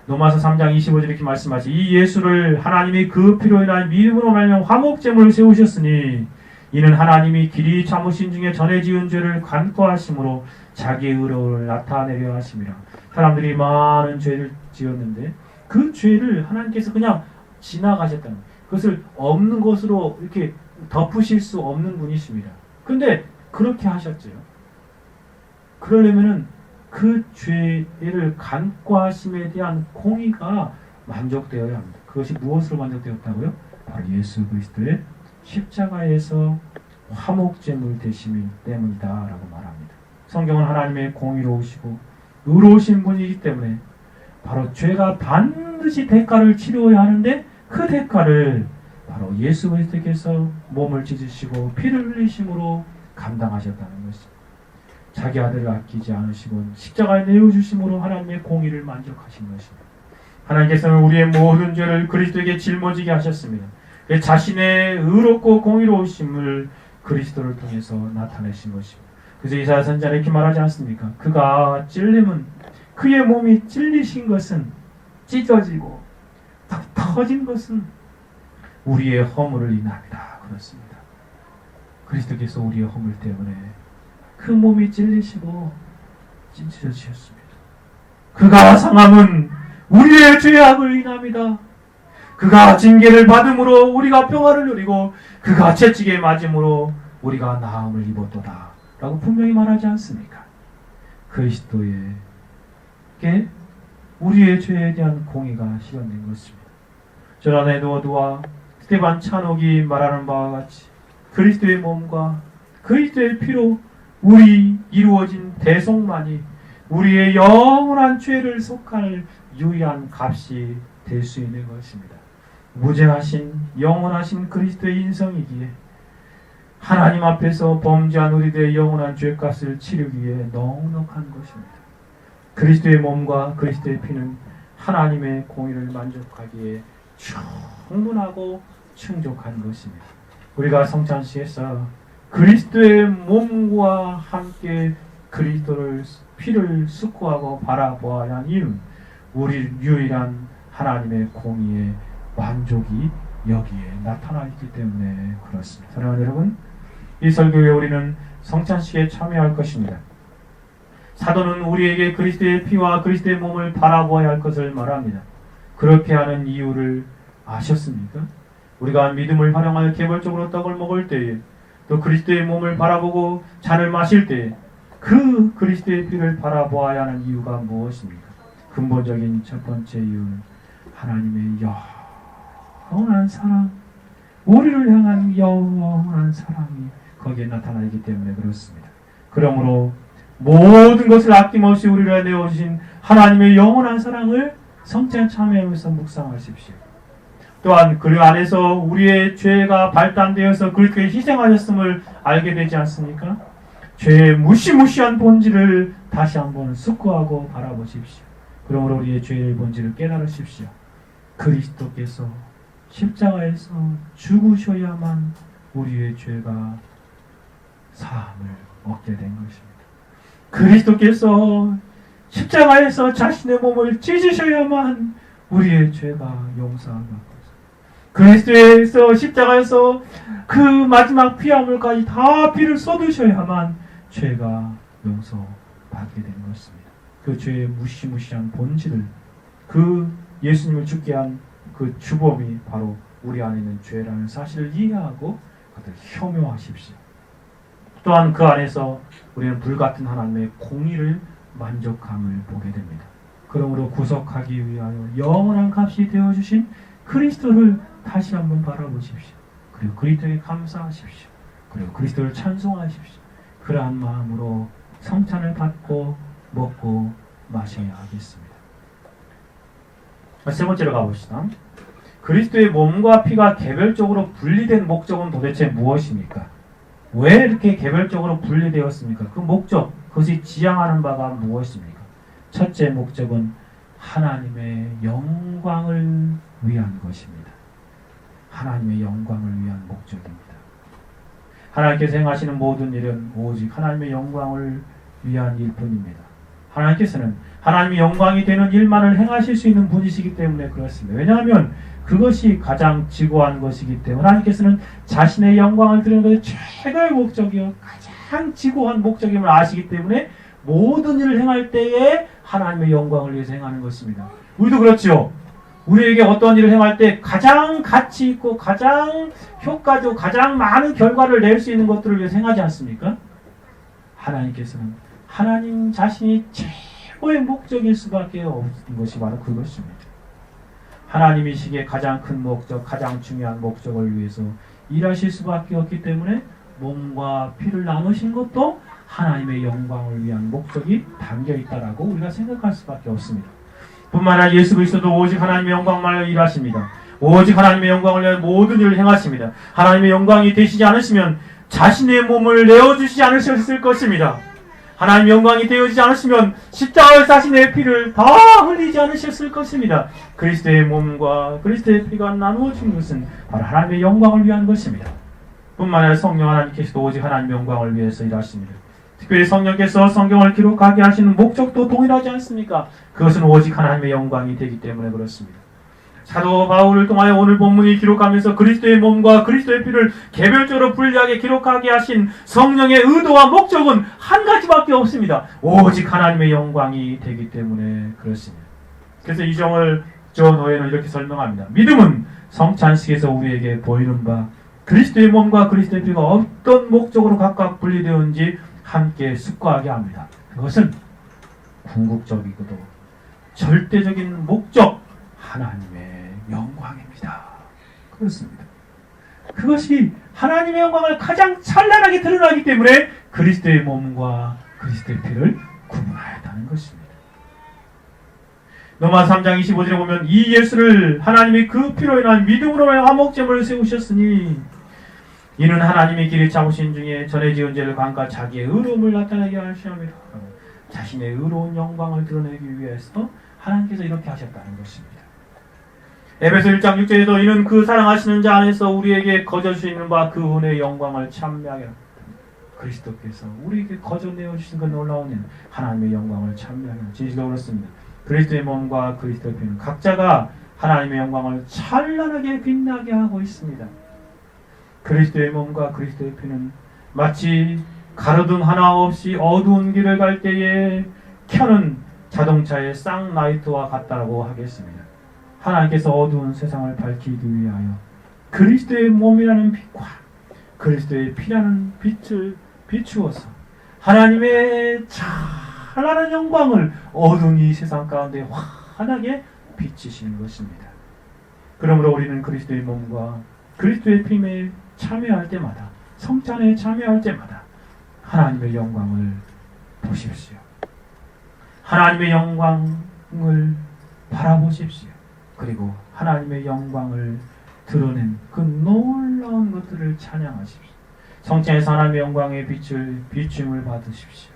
A: 로마서 3장 25절 이렇게 말씀하시, 이 예수를 하나님이 그 피로 인한 믿음으로 말미암아 화목제물을 세우셨으니 이는 하나님이 길이 참으신 중에 전에 지은 죄를 간과하심으로 자기의 의로움을 나타내려 하심이라. 사람들이 많은 죄를 지었는데 그 죄를 하나님께서 그냥 지나가셨다는, 그것을 없는 것으로 이렇게 덮으실 수 없는 분이십니다. 그런데 그렇게 하셨죠. 그러려면은 그 죄를 간과하심에 대한 공의가 만족되어야 합니다. 그것이 무엇으로 만족되었다고요? 바로 예수 그리스도의 십자가에서 화목제물 되심이 때문이다 라고 말합니다. 성경은 하나님의 공의로우시고 의로우신 분이기 때문에 바로 죄가 반드시 대가를 치러야 하는데 그 대가를 바로 예수 그리스도께서 몸을 찢으시고 피를 흘리심으로 감당하셨다는 것입니다. 자기 아들을 아끼지 않으시고 십자가에 내어주심으로 하나님의 공의를 만족하신 것입니다. 하나님께서는 우리의 모든 죄를 그리스도에게 짊어지게 하셨습니다. 자신의 의롭고 공의로우심을 그리스도를 통해서 나타내신 것입니다. 그래서 이사야 선지자는 이렇게 말하지 않습니까? 그가 찔림은, 그의 몸이 찔리신 것은, 찢어지고 터진 것은 우리의 허물을 인합니다. 그렇습니다. 그리스도께서 우리의 허물 때문에 그 몸이 찔리시고 찢어지셨습니다. 그가 상함은 우리의 죄악을 인합니다. 그가 징계를 받음으로 우리가 평화를 누리고 그가 채찍에 맞음으로 우리가 나음을 입었도다 라고 분명히 말하지 않습니까? 그리스도에게 우리의 죄에 대한 공의가 실현된 것입니다. 존 에드워드와 스테반 찬옥이 말하는 바와 같이 그리스도의 몸과 그리스도의 피로 우리 이루어진 대속만이 우리의 영원한 죄를 속할 유일한 값이 될 수 있는 것입니다. 무죄하신 영원하신 그리스도의 인성이기에 하나님 앞에서 범죄한 우리들의 영원한 죄값을 치르기 위해 넉넉한 것입니다. 그리스도의 몸과 그리스도의 피는 하나님의 공의를 만족하기에 충분하고 충족한 것입니다. 우리가 성찬식에서 그리스도의 몸과 함께 그리스도를 피를 숙고하고 바라보아야 하는 이유는 우리 유일한 하나님의 공의의 만족이 여기에 나타나 있기 때문에 그렇습니다. 사랑하는 여러분, 이 설교에 우리는 성찬식에 참여할 것입니다. 사도는 우리에게 그리스도의 피와 그리스도의 몸을 바라보아야 할 것을 말합니다. 그렇게 하는 이유를 아셨습니까? 우리가 믿음을 활용하여 개별적으로 떡을 먹을 때에 또 그리스도의 몸을 바라보고 잔을 마실 때에 그 그리스도의 피를 바라보아야 하는 이유가 무엇입니까? 근본적인 첫 번째 이유는 하나님의 영원한 사랑, 우리를 향한 영원한 사랑이 거기에 나타나 있기 때문에 그렇습니다. 그러므로 모든 것을 아낌없이 우리를 내어주신 하나님의 영원한 사랑을 성찬 참여하면서 묵상하십시오. 또한 그 안에서 우리의 죄가 발단되어서 그렇게 희생하셨음을 알게 되지 않습니까? 죄의 무시무시한 본질을 다시 한번 숙고하고 바라보십시오. 그러므로 우리의 죄의 본질을 깨달으십시오. 그리스도께서 십자가에서 죽으셔야만 우리의 죄가 사함을 얻게 된 것입니다. 그리스도께서 십자가에서 자신의 몸을 찢으셔야만 우리의 죄가 용서함을 받습니다. 그리스도에서 십자가에서 그 마지막 피화물까지 다 피를 쏟으셔야만 죄가 용서받게 된 것입니다. 그 죄의 무시무시한 본질을, 그 예수님을 죽게 한 그 주범이 바로 우리 안에 있는 죄라는 사실을 이해하고 그것을 혐오하십시오. 또한 그 안에서 우리는 불같은 하나님의 공의를 만족함을 보게 됩니다. 그러므로 구속하기 위하여 영원한 값이 되어주신 그리스도를 다시 한번 바라보십시오. 그리고 그리스도에 감사하십시오. 그리고 그리스도를 찬송하십시오. 그러한 마음으로 성찬을 받고 먹고 마셔야 하겠습니다. 세 번째로 가봅시다. 그리스도의 몸과 피가 개별적으로 분리된 목적은 도대체 무엇입니까? 왜 이렇게 개별적으로 분리되었습니까? 그 목적, 그것이 지향하는 바가 무엇입니까? 첫째 목적은 하나님의 영광을 위한 것입니다. 하나님의 영광을 위한 목적입니다. 하나님께서 행하시는 모든 일은 오직 하나님의 영광을 위한 일뿐입니다. 하나님께서는 하나님의 영광이 되는 일만을 행하실 수 있는 분이시기 때문에 그렇습니다. 왜냐하면 그것이 가장 지고한 것이기 때문에 하나님께서는 자신의 영광을 드리는 것이 최고의 목적이요 가장 지고한 목적임을 아시기 때문에 모든 일을 행할 때에 하나님의 영광을 위해서 행하는 것입니다. 우리도 그렇죠. 우리에게 어떤 일을 행할 때 가장 가치 있고 가장 효과적이고 가장 많은 결과를 낼 수 있는 것들을 위해서 행하지 않습니까? 하나님께서는 하나님 자신이 최고의 목적일 수밖에 없는 것이 바로 그것입니다. 하나님이시기에 가장 큰 목적, 가장 중요한 목적을 위해서 일하실 수밖에 없기 때문에 몸과 피를 나누신 것도 하나님의 영광을 위한 목적이 담겨있다라고 우리가 생각할 수밖에 없습니다. 뿐만 아니라 예수 그리스도도 오직 하나님의 영광만 위하여 일하십니다. 오직 하나님의 영광을 위하여 모든 일을 행하십니다. 하나님의 영광이 되시지 않으시면 자신의 몸을 내어주시지 않으셨을 것입니다. 하나님의 영광이 되어지지 않으시면 십자가에 자신의 피를 다 흘리지 않으셨을 것입니다. 그리스도의 몸과 그리스도의 피가 나누어진 것은 바로 하나님의 영광을 위한 것입니다. 뿐만 아니라 성령 하나님께서도 오직 하나님의 영광을 위해서 일하십니다. 특별히 성령께서 성경을 기록하게 하시는 목적도 동일하지 않습니까? 그것은 오직 하나님의 영광이 되기 때문에 그렇습니다. 사도 바울을 통하여 오늘 본문이 기록하면서 그리스도의 몸과 그리스도의 피를 개별적으로 분리하게 기록하게 하신 성령의 의도와 목적은 한 가지밖에 없습니다. 오직 하나님의 영광이 되기 때문에 그렇습니다. 그래서 이 점을 존 오웬은 이렇게 설명합니다. 믿음은 성찬식에서 우리에게 보이는 바 그리스도의 몸과 그리스도의 피가 어떤 목적으로 각각 분리되었는지 함께 숙고하게 합니다. 그것은 궁극적이고도 절대적인 목적, 하나님의 영광입니다. 그렇습니다. 그것이 하나님의 영광을 가장 찬란하게 드러나기 때문에 그리스도의 몸과 그리스도의 피를 구분하였다는 것입니다. 로마 3장 25절에 보면 이 예수를 하나님이 그 피로 인한 믿음으로 화목제물을 세우셨으니 이는 하나님의 길에 잡으신 중에 전에 지은 죄를 감가 자기의 의로움을 나타내게 하시옵니다. 자신의 의로운 영광을 드러내기 위해서 하나님께서 이렇게 하셨다는 것입니다. 에베소 1장 6절에도 이는 그 사랑하시는 자 안에서 우리에게 거저 주시는 바 그 은혜의 영광을 참여하게 합니다. 그리스도께서 우리에게 거저 내어주신 그 놀라운 하나님의 영광을 참여하게 합니다. 진실로 그렇습니다. 그리스도의 몸과 그리스도의 피는 각자가 하나님의 영광을 찬란하게 빛나게 하고 있습니다. 그리스도의 몸과 그리스도의 피는 마치 가로등 하나 없이 어두운 길을 갈 때에 켜는 자동차의 쌍라이트와 같다고 하겠습니다. 하나님께서 어두운 세상을 밝히기 위하여 그리스도의 몸이라는 빛과 그리스도의 피라는 빛을 비추어서 하나님의 찬란한 영광을 어두운 이 세상 가운데 환하게 비치시는 것입니다. 그러므로 우리는 그리스도의 몸과 그리스도의 피에 참여할 때마다, 성찬에 참여할 때마다 하나님의 영광을 보십시오. 하나님의 영광을 바라보십시오. 그리고 하나님의 영광을 드러낸 그 놀라운 것들을 찬양하십시오. 성찬에서 하나님의 영광의 빛을 비춤을 받으십시오.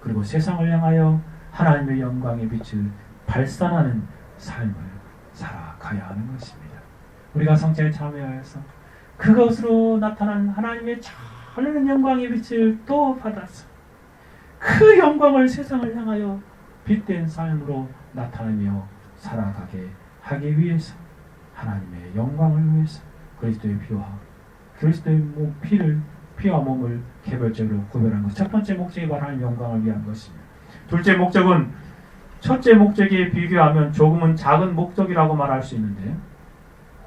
A: 그리고 세상을 향하여 하나님의 영광의 빛을 발산하는 삶을 살아가야 하는 것입니다. 우리가 성찬에 참여하여서 그것으로 나타난 하나님의 찬란한 영광의 빛을 또 받아서 그 영광을 세상을 향하여 빛된 삶으로 나타내며 살아가게 하기 위해서 하나님의 영광을 위해서 그리스도의 피와 그리스도의 피와 몸을 개별적으로 구별한 것. 첫 번째 목적이 바로 하나님의 영광을 위한 것입니다. 둘째 목적은 첫째 목적에 비교하면 조금은 작은 목적이라고 말할 수 있는데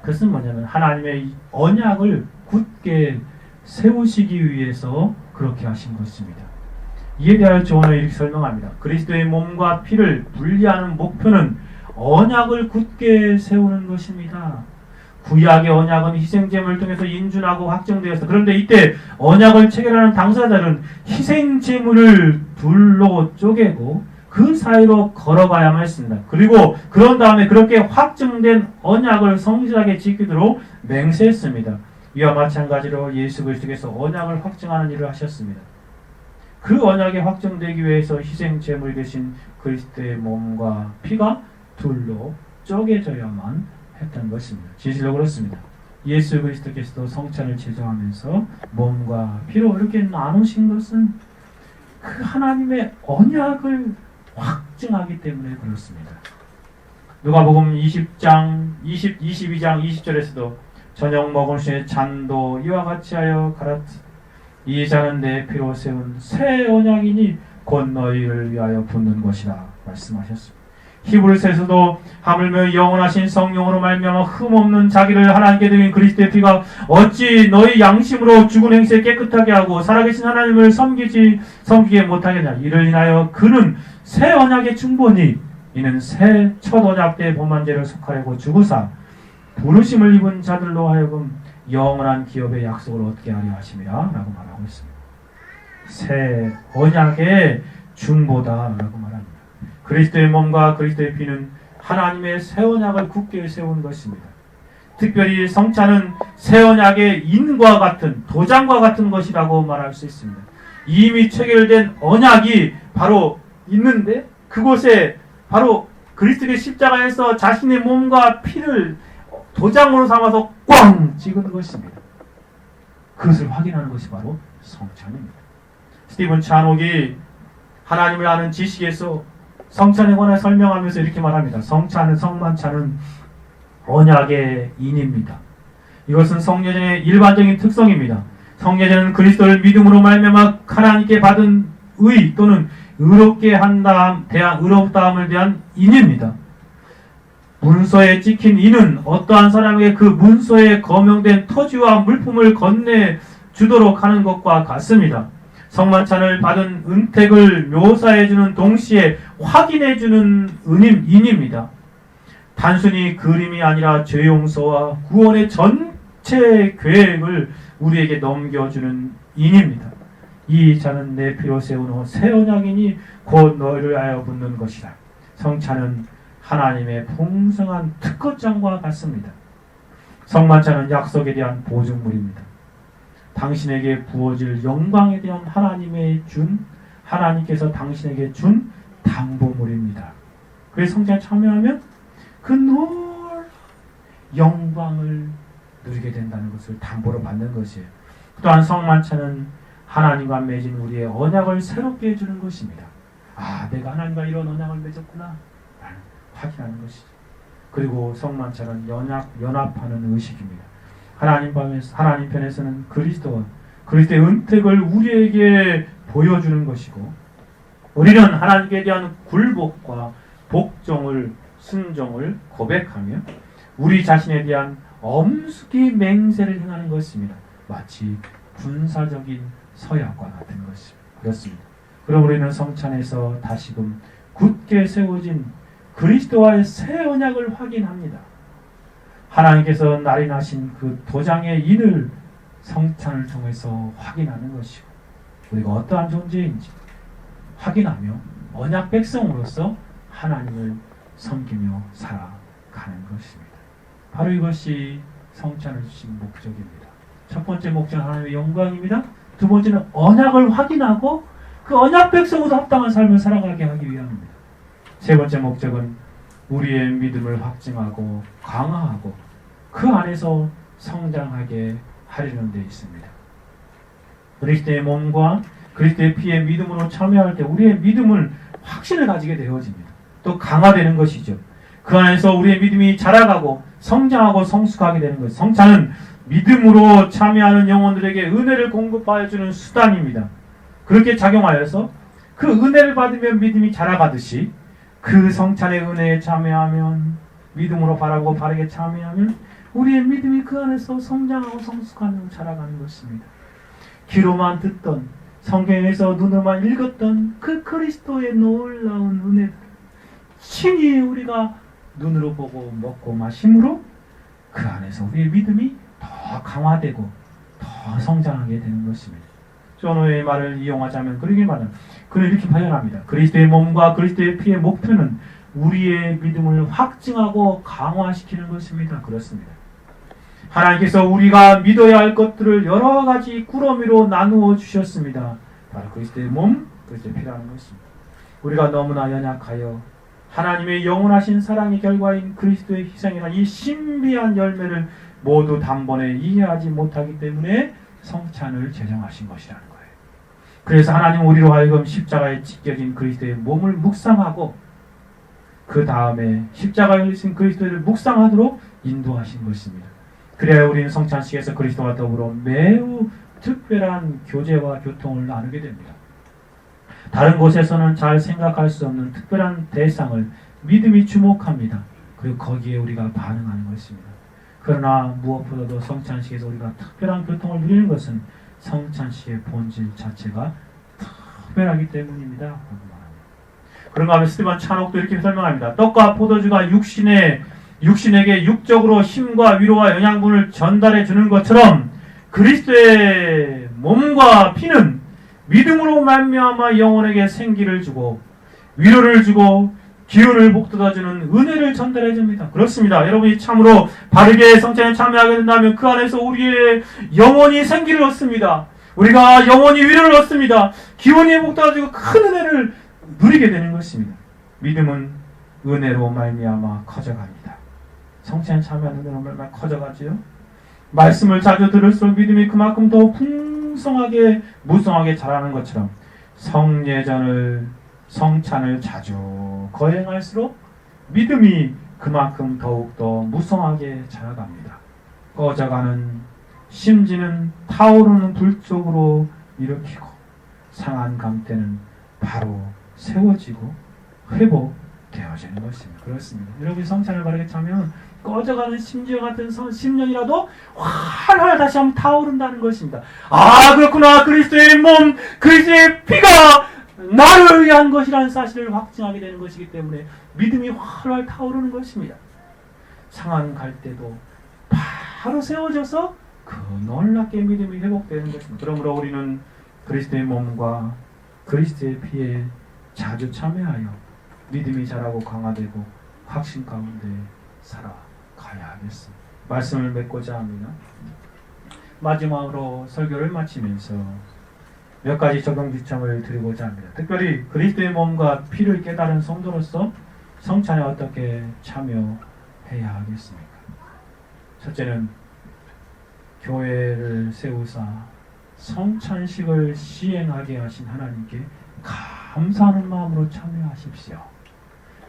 A: 그것은 뭐냐면 하나님의 언약을 굳게 세우시기 위해서 그렇게 하신 것입니다. 이에 대하여 조언을 이렇게 설명합니다. 그리스도의 몸과 피를 분리하는 목표는 언약을 굳게 세우는 것입니다. 구약의 언약은 희생제물을 통해서 인준하고 확정되었어. 그런데 이때 언약을 체결하는 당사자는 희생제물을 둘로 쪼개고 그 사이로 걸어가야만 했습니다. 그리고 그런 다음에 그렇게 확정된 언약을 성실하게 지키도록 맹세했습니다. 이와 마찬가지로 예수 그리스도께서 언약을 확정하는 일을 하셨습니다. 그 언약이 확정되기 위해서 희생제물이 되신 그리스도의 몸과 피가 둘로 쪼개져야만 했던 것입니다. 진실로 그렇습니다. 예수 그리스도께서도 성찬을 제정하면서 몸과 피로 이렇게 나누신 것은 그 하나님의 언약을 확증하기 때문에 그렇습니다. 누가복음 22장 20절에서도 저녁 먹을 시에 잔도 이와 같이 하여 가라트 이 잔은 내 피로 세운 새 언약이니 곧 너희를 위하여 붓는 것이라 말씀하셨습니다. 히브리서에서도 하물며 영원하신 성령으로 말미암아 흠없는 자기를 하나님께 드린 그리스도의 피가 어찌 너희 양심으로 죽은 행세 깨끗하게 하고 살아계신 하나님을 섬기게 못하겠냐. 이를 인하여 그는 새 언약의 충분히 이는 새 첫 언약 때 범한 죄를 속하려고 죽으사 부르심을 입은 자들로 하여금 영원한 기업의 약속을 얻게 하려 하심이라 라고 말하고 있습니다. 새 언약의 중보다라고 말합니다. 그리스도의 몸과 그리스도의 피는 하나님의 새 언약을 굳게 세운 것입니다. 특별히 성찬은 새 언약의 인과 같은 도장과 같은 것이라고 말할 수 있습니다. 이미 체결된 언약이 바로 있는데 그곳에 바로 그리스도의 십자가에서 자신의 몸과 피를 도장으로 삼아서 꽝 찍은 것입니다. 그것을 확인하는 것이 바로 성찬입니다. 스티븐 찬옥이 하나님을 아는 지식에서 성찬에 관해 설명하면서 이렇게 말합니다. 성찬은 성만찬은 언약의 인입니다. 이것은 성례전의 일반적인 특성입니다. 성례전은 그리스도를 믿음으로 말미암아 하나님께 받은 의 또는 의롭게 의롭다함을 대한 인입니다. 문서에 찍힌 인은 어떠한 사람에게 그 문서에 거명된 토지와 물품을 건네 주도록 하는 것과 같습니다. 성만찬을 받은 은택을 묘사해주는 동시에 확인해주는 인입니다. 단순히 그림이 아니라 죄 용서와 구원의 전체 계획을 우리에게 넘겨주는 인입니다. 이 자는 내 피로 세운 새 언약이니 곧 너희를 하여 붙는 것이라. 성찬은 하나님의 풍성한 특허장과 같습니다. 성만찬은 약속에 대한 보증물입니다. 당신에게 부어질 영광에 대한 하나님께서 당신에게 준 담보물입니다. 그래서 성찬에 참여하면 그 놀라운 영광을 누리게 된다는 것을 담보로 받는 것이에요. 또한 성만찬은 하나님과 맺은 우리의 언약을 새롭게 해주는 것입니다. 아, 내가 하나님과 이런 언약을 맺었구나 라는 확인하는 것이죠. 그리고 성만찬은 연합하는 의식입니다. 하나님 편에서는 그리스도의 은택을 우리에게 보여주는 것이고, 우리는 하나님께 대한 굴복과 순종을 고백하며 우리 자신에 대한 엄숙히 맹세를 행하는 것입니다. 마치 군사적인 서약과 같은 것입니다. 그렇습니다. 그럼 우리는 성찬에서 다시금 굳게 세워진 그리스도와의 새 언약을 확인합니다. 하나님께서 날인하신 그 도장의 인을 성찬을 통해서 확인하는 것이고, 우리가 어떠한 존재인지 확인하며 언약 백성으로서 하나님을 섬기며 살아가는 것입니다. 바로 이것이 성찬을 주신 목적입니다. 첫 번째 목적은 하나님의 영광입니다. 두 번째는 언약을 확인하고 그 언약 백성으로 합당한 삶을 살아가게 하기 위함입니다. 세 번째 목적은 우리의 믿음을 확증하고 강화하고 그 안에서 성장하게 하려는 데 있습니다. 그리스도의 몸과 그리스도의 피에 믿음으로 참여할 때 우리의 믿음을 확신을 가지게 되어집니다. 또 강화되는 것이죠. 그 안에서 우리의 믿음이 자라가고 성장하고 성숙하게 되는 것입니다. 성찬은 믿음으로 참여하는 영혼들에게 은혜를 공급하여주는 수단입니다. 그렇게 작용하여서 그 은혜를 받으면 믿음이 자라가듯이 그 성찬의 은혜에 참여하면, 믿음으로 바라고 바르게 참여하면 우리의 믿음이 그 안에서 성장하고 성숙하며 자라가는 것입니다. 귀로만 듣던, 성경에서 눈으로만 읽었던 그 그리스도의 놀라운 은혜들 친히 우리가 눈으로 보고 먹고 마심으로 그 안에서 우리의 믿음이 더 강화되고 더 성장하게 되는 것입니다. 존호의 말을 이용하자면 그는 이렇게 발견합니다. 그리스도의 몸과 그리스도의 피의 목표는 우리의 믿음을 확증하고 강화시키는 것입니다. 그렇습니다. 하나님께서 우리가 믿어야 할 것들을 여러 가지 꾸러미로 나누어 주셨습니다. 바로 그리스도의 몸, 그리스도의 피라는 것입니다. 우리가 너무나 연약하여 하나님의 영원하신 사랑의 결과인 그리스도의 희생이나 이 신비한 열매를 모두 단번에 이해하지 못하기 때문에 성찬을 제정하신 것이라는 거예요. 그래서 하나님 우리로 하여금 십자가에 찢겨진 그리스도의 몸을 묵상하고 그 다음에 십자가에 흘리신 그리스도를 묵상하도록 인도하신 것입니다. 그래야 우리는 성찬식에서 그리스도와 더불어 매우 특별한 교제와 교통을 나누게 됩니다. 다른 곳에서는 잘 생각할 수 없는 특별한 대상을 믿음이 주목합니다. 그리고 거기에 우리가 반응하는 것입니다. 그러나 무엇보다도 성찬식에서 우리가 특별한 교통을 누리는 것은 성찬식의 본질 자체가 특별하기 때문입니다. 그런가 하면 스티븐 찬옥도 이렇게 설명합니다. 떡과 포도주가 육신에게 육적으로 힘과 위로와 영양분을 전달해 주는 것처럼 그리스도의 몸과 피는 믿음으로 말미암아 영혼에게 생기를 주고 위로를 주고 기운을 북돋아주는 은혜를 전달해 줍니다. 그렇습니다. 여러분이 참으로 바르게 성찬에 참여하게 된다면 그 안에서 우리의 영혼이 생기를 얻습니다. 우리가 영혼이 위로를 얻습니다. 기운이 북돋아주고 큰 은혜를 누리게 되는 것입니다. 믿음은 은혜로 말미암아 커져갑니다. 성찬에 참여하는 은혜로 말미암아 커져가지요. 말씀을 자주 들을수록 믿음이 그만큼 더 풍성하게 무성하게 자라는 것처럼 성찬을 자주 거행할수록 믿음이 그만큼 더욱더 무성하게 자라갑니다. 꺼져가는 심지는 타오르는 불 쪽으로 일으키고 상한 감태는 바로 세워지고 회복되어지는 것입니다. 그렇습니다. 여러분이 성찬을 바르게 차면 꺼져가는 심지와 같은 심령이라도 활활 다시 한번 타오른다는 것입니다. 아, 그렇구나. 그리스도의 몸, 그리스도의 피가 나를 위한 것이라는 사실을 확증하게 되는 것이기 때문에 믿음이 활활 타오르는 것입니다. 상한 갈 때도 바로 세워져서 그 놀랍게 믿음이 회복되는 것입니다. 그러므로 우리는 그리스도의 몸과 그리스도의 피에 자주 참여하여 믿음이 자라고 강화되고 확신 가운데 살아가야 하겠습니다. 말씀을 맺고자 합니다. 마지막으로 설교를 마치면서 몇 가지 적용 지점을 드리고자 합니다. 특별히 그리스도의 몸과 피를 깨달은 성도로서 성찬에 어떻게 참여해야 하겠습니까? 첫째는 교회를 세우사 성찬식을 시행하게 하신 하나님께 감사하는 마음으로 참여하십시오.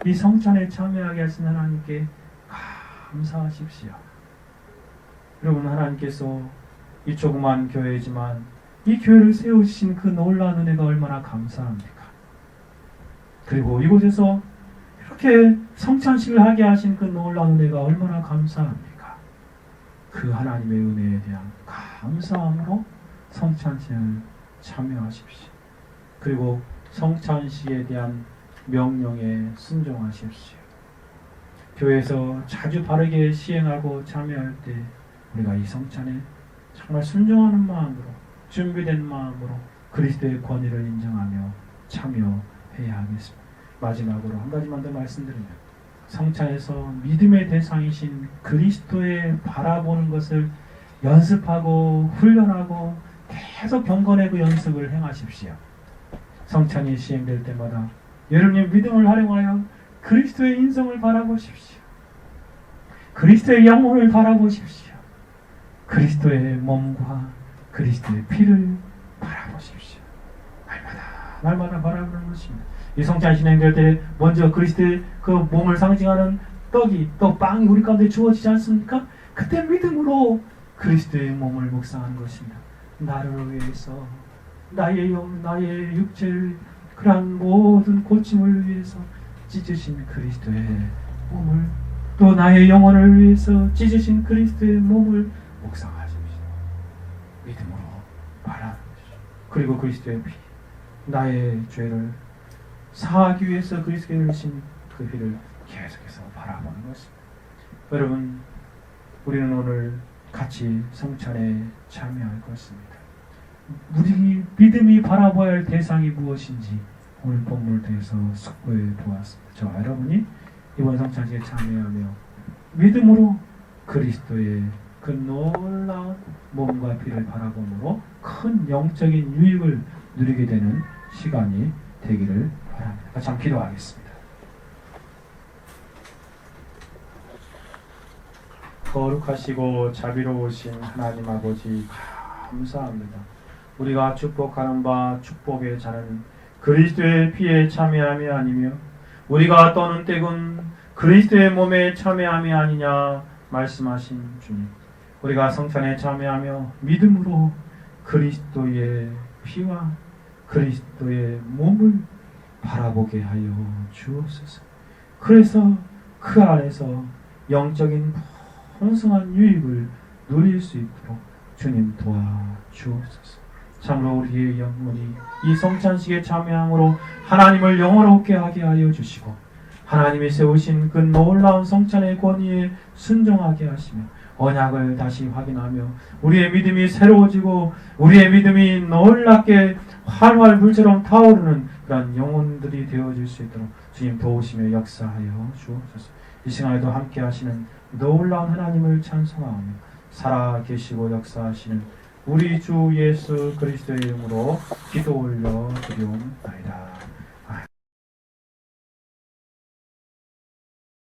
A: 이 성찬에 참여하게 하신 하나님께 감사하십시오. 여러분, 하나님께서 이 조그만 교회지만 이 교회를 세우신 그 놀라운 은혜가 얼마나 감사합니까? 그리고 이곳에서 이렇게 성찬식을 하게 하신 그 놀라운 은혜가 얼마나 감사합니까? 그 하나님의 은혜에 대한 감사함으로 성찬식을 참여하십시오. 그리고 성찬식에 대한 명령에 순종하십시오. 교회에서 자주 바르게 시행하고 참여할 때 우리가 이 성찬에 정말 순종하는 마음으로, 준비된 마음으로 그리스도의 권위를 인정하며 참여해야 하겠습니다. 마지막으로 한 가지만 더 말씀드리면, 성찬에서 믿음의 대상이신 그리스도에 바라보는 것을 연습하고 훈련하고 계속 경건의 그 연습을 행하십시오. 성찬이 시행될 때마다 여러분의 믿음을 활용하여 그리스도의 인성을 바라보십시오. 그리스도의 영혼을 바라보십시오. 그리스도의 몸과 그리스도의 피를 바라보십시오. 날마다 바라보는 것입니다. 이 성찬 진행될 때 먼저 그리스도의 그 몸을 상징하는 떡이, 빵이 우리 가운데 주어지지 않습니까? 그때 믿음으로 그리스도의 몸을 묵상하는 것입니다. 나를 위해서, 나의 영, 나의 육체를 그러한 모든 고침을 위해서 찢으신 그리스도의 몸을, 또 나의 영혼을 위해서 찢으신 그리스도의 몸을 묵상하십시오. 믿음으로 바라보십시오. 그리고 그리스도의 피, 나의 죄를 사하기 위해서 그리스도의 흘리신 그 피를 계속해서 바라보는 것입니다. 여러분, 우리는 오늘 같이 성찬에 참여할 것입니다. 우리 믿음이 바라봐야 할 대상이 무엇인지 오늘 본문을 통해서 숙고해 보았습니다. 저와 여러분이 이번 성찬식에 참여하며 믿음으로 그리스도의 그 놀라운 몸과 피를 바라봄으로 큰 영적인 유익을 누리게 되는 시간이 되기를 바랍니다. 같이 한번 기도하겠습니다. 거룩하시고 자비로우신 하나님 아버지, 감사합니다. 우리가 축복하는 바 축복의 자는 그리스도의 피에 참여함이 아니며 우리가 떠는 떼군 그리스도의 몸에 참여함이 아니냐 말씀하신 주님, 우리가 성찬에 참여하며 믿음으로 그리스도의 피와 그리스도의 몸을 바라보게 하여 주옵소서. 그래서 그 안에서 영적인 풍성한 유익을 누릴 수 있도록 주님 도와주옵소서. 참으로 우리의 영혼이 이 성찬식에 참여함으로 하나님을 영원롭게 하게 하여 주시고 하나님이 세우신 그 놀라운 성찬의 권위에 순종하게 하시며 언약을 다시 확인하며 우리의 믿음이 새로워지고 우리의 믿음이 놀랍게 활활 불처럼 타오르는 그런 영혼들이 되어질 수 있도록 주님 도우시며 역사하여 주옵소서. 이 시간에도 함께 하시는 놀라운 하나님을 찬송하며 살아계시고 역사하시는 우리 주 예수 그리스도의 이름으로 기도 올려 드리옵나이다.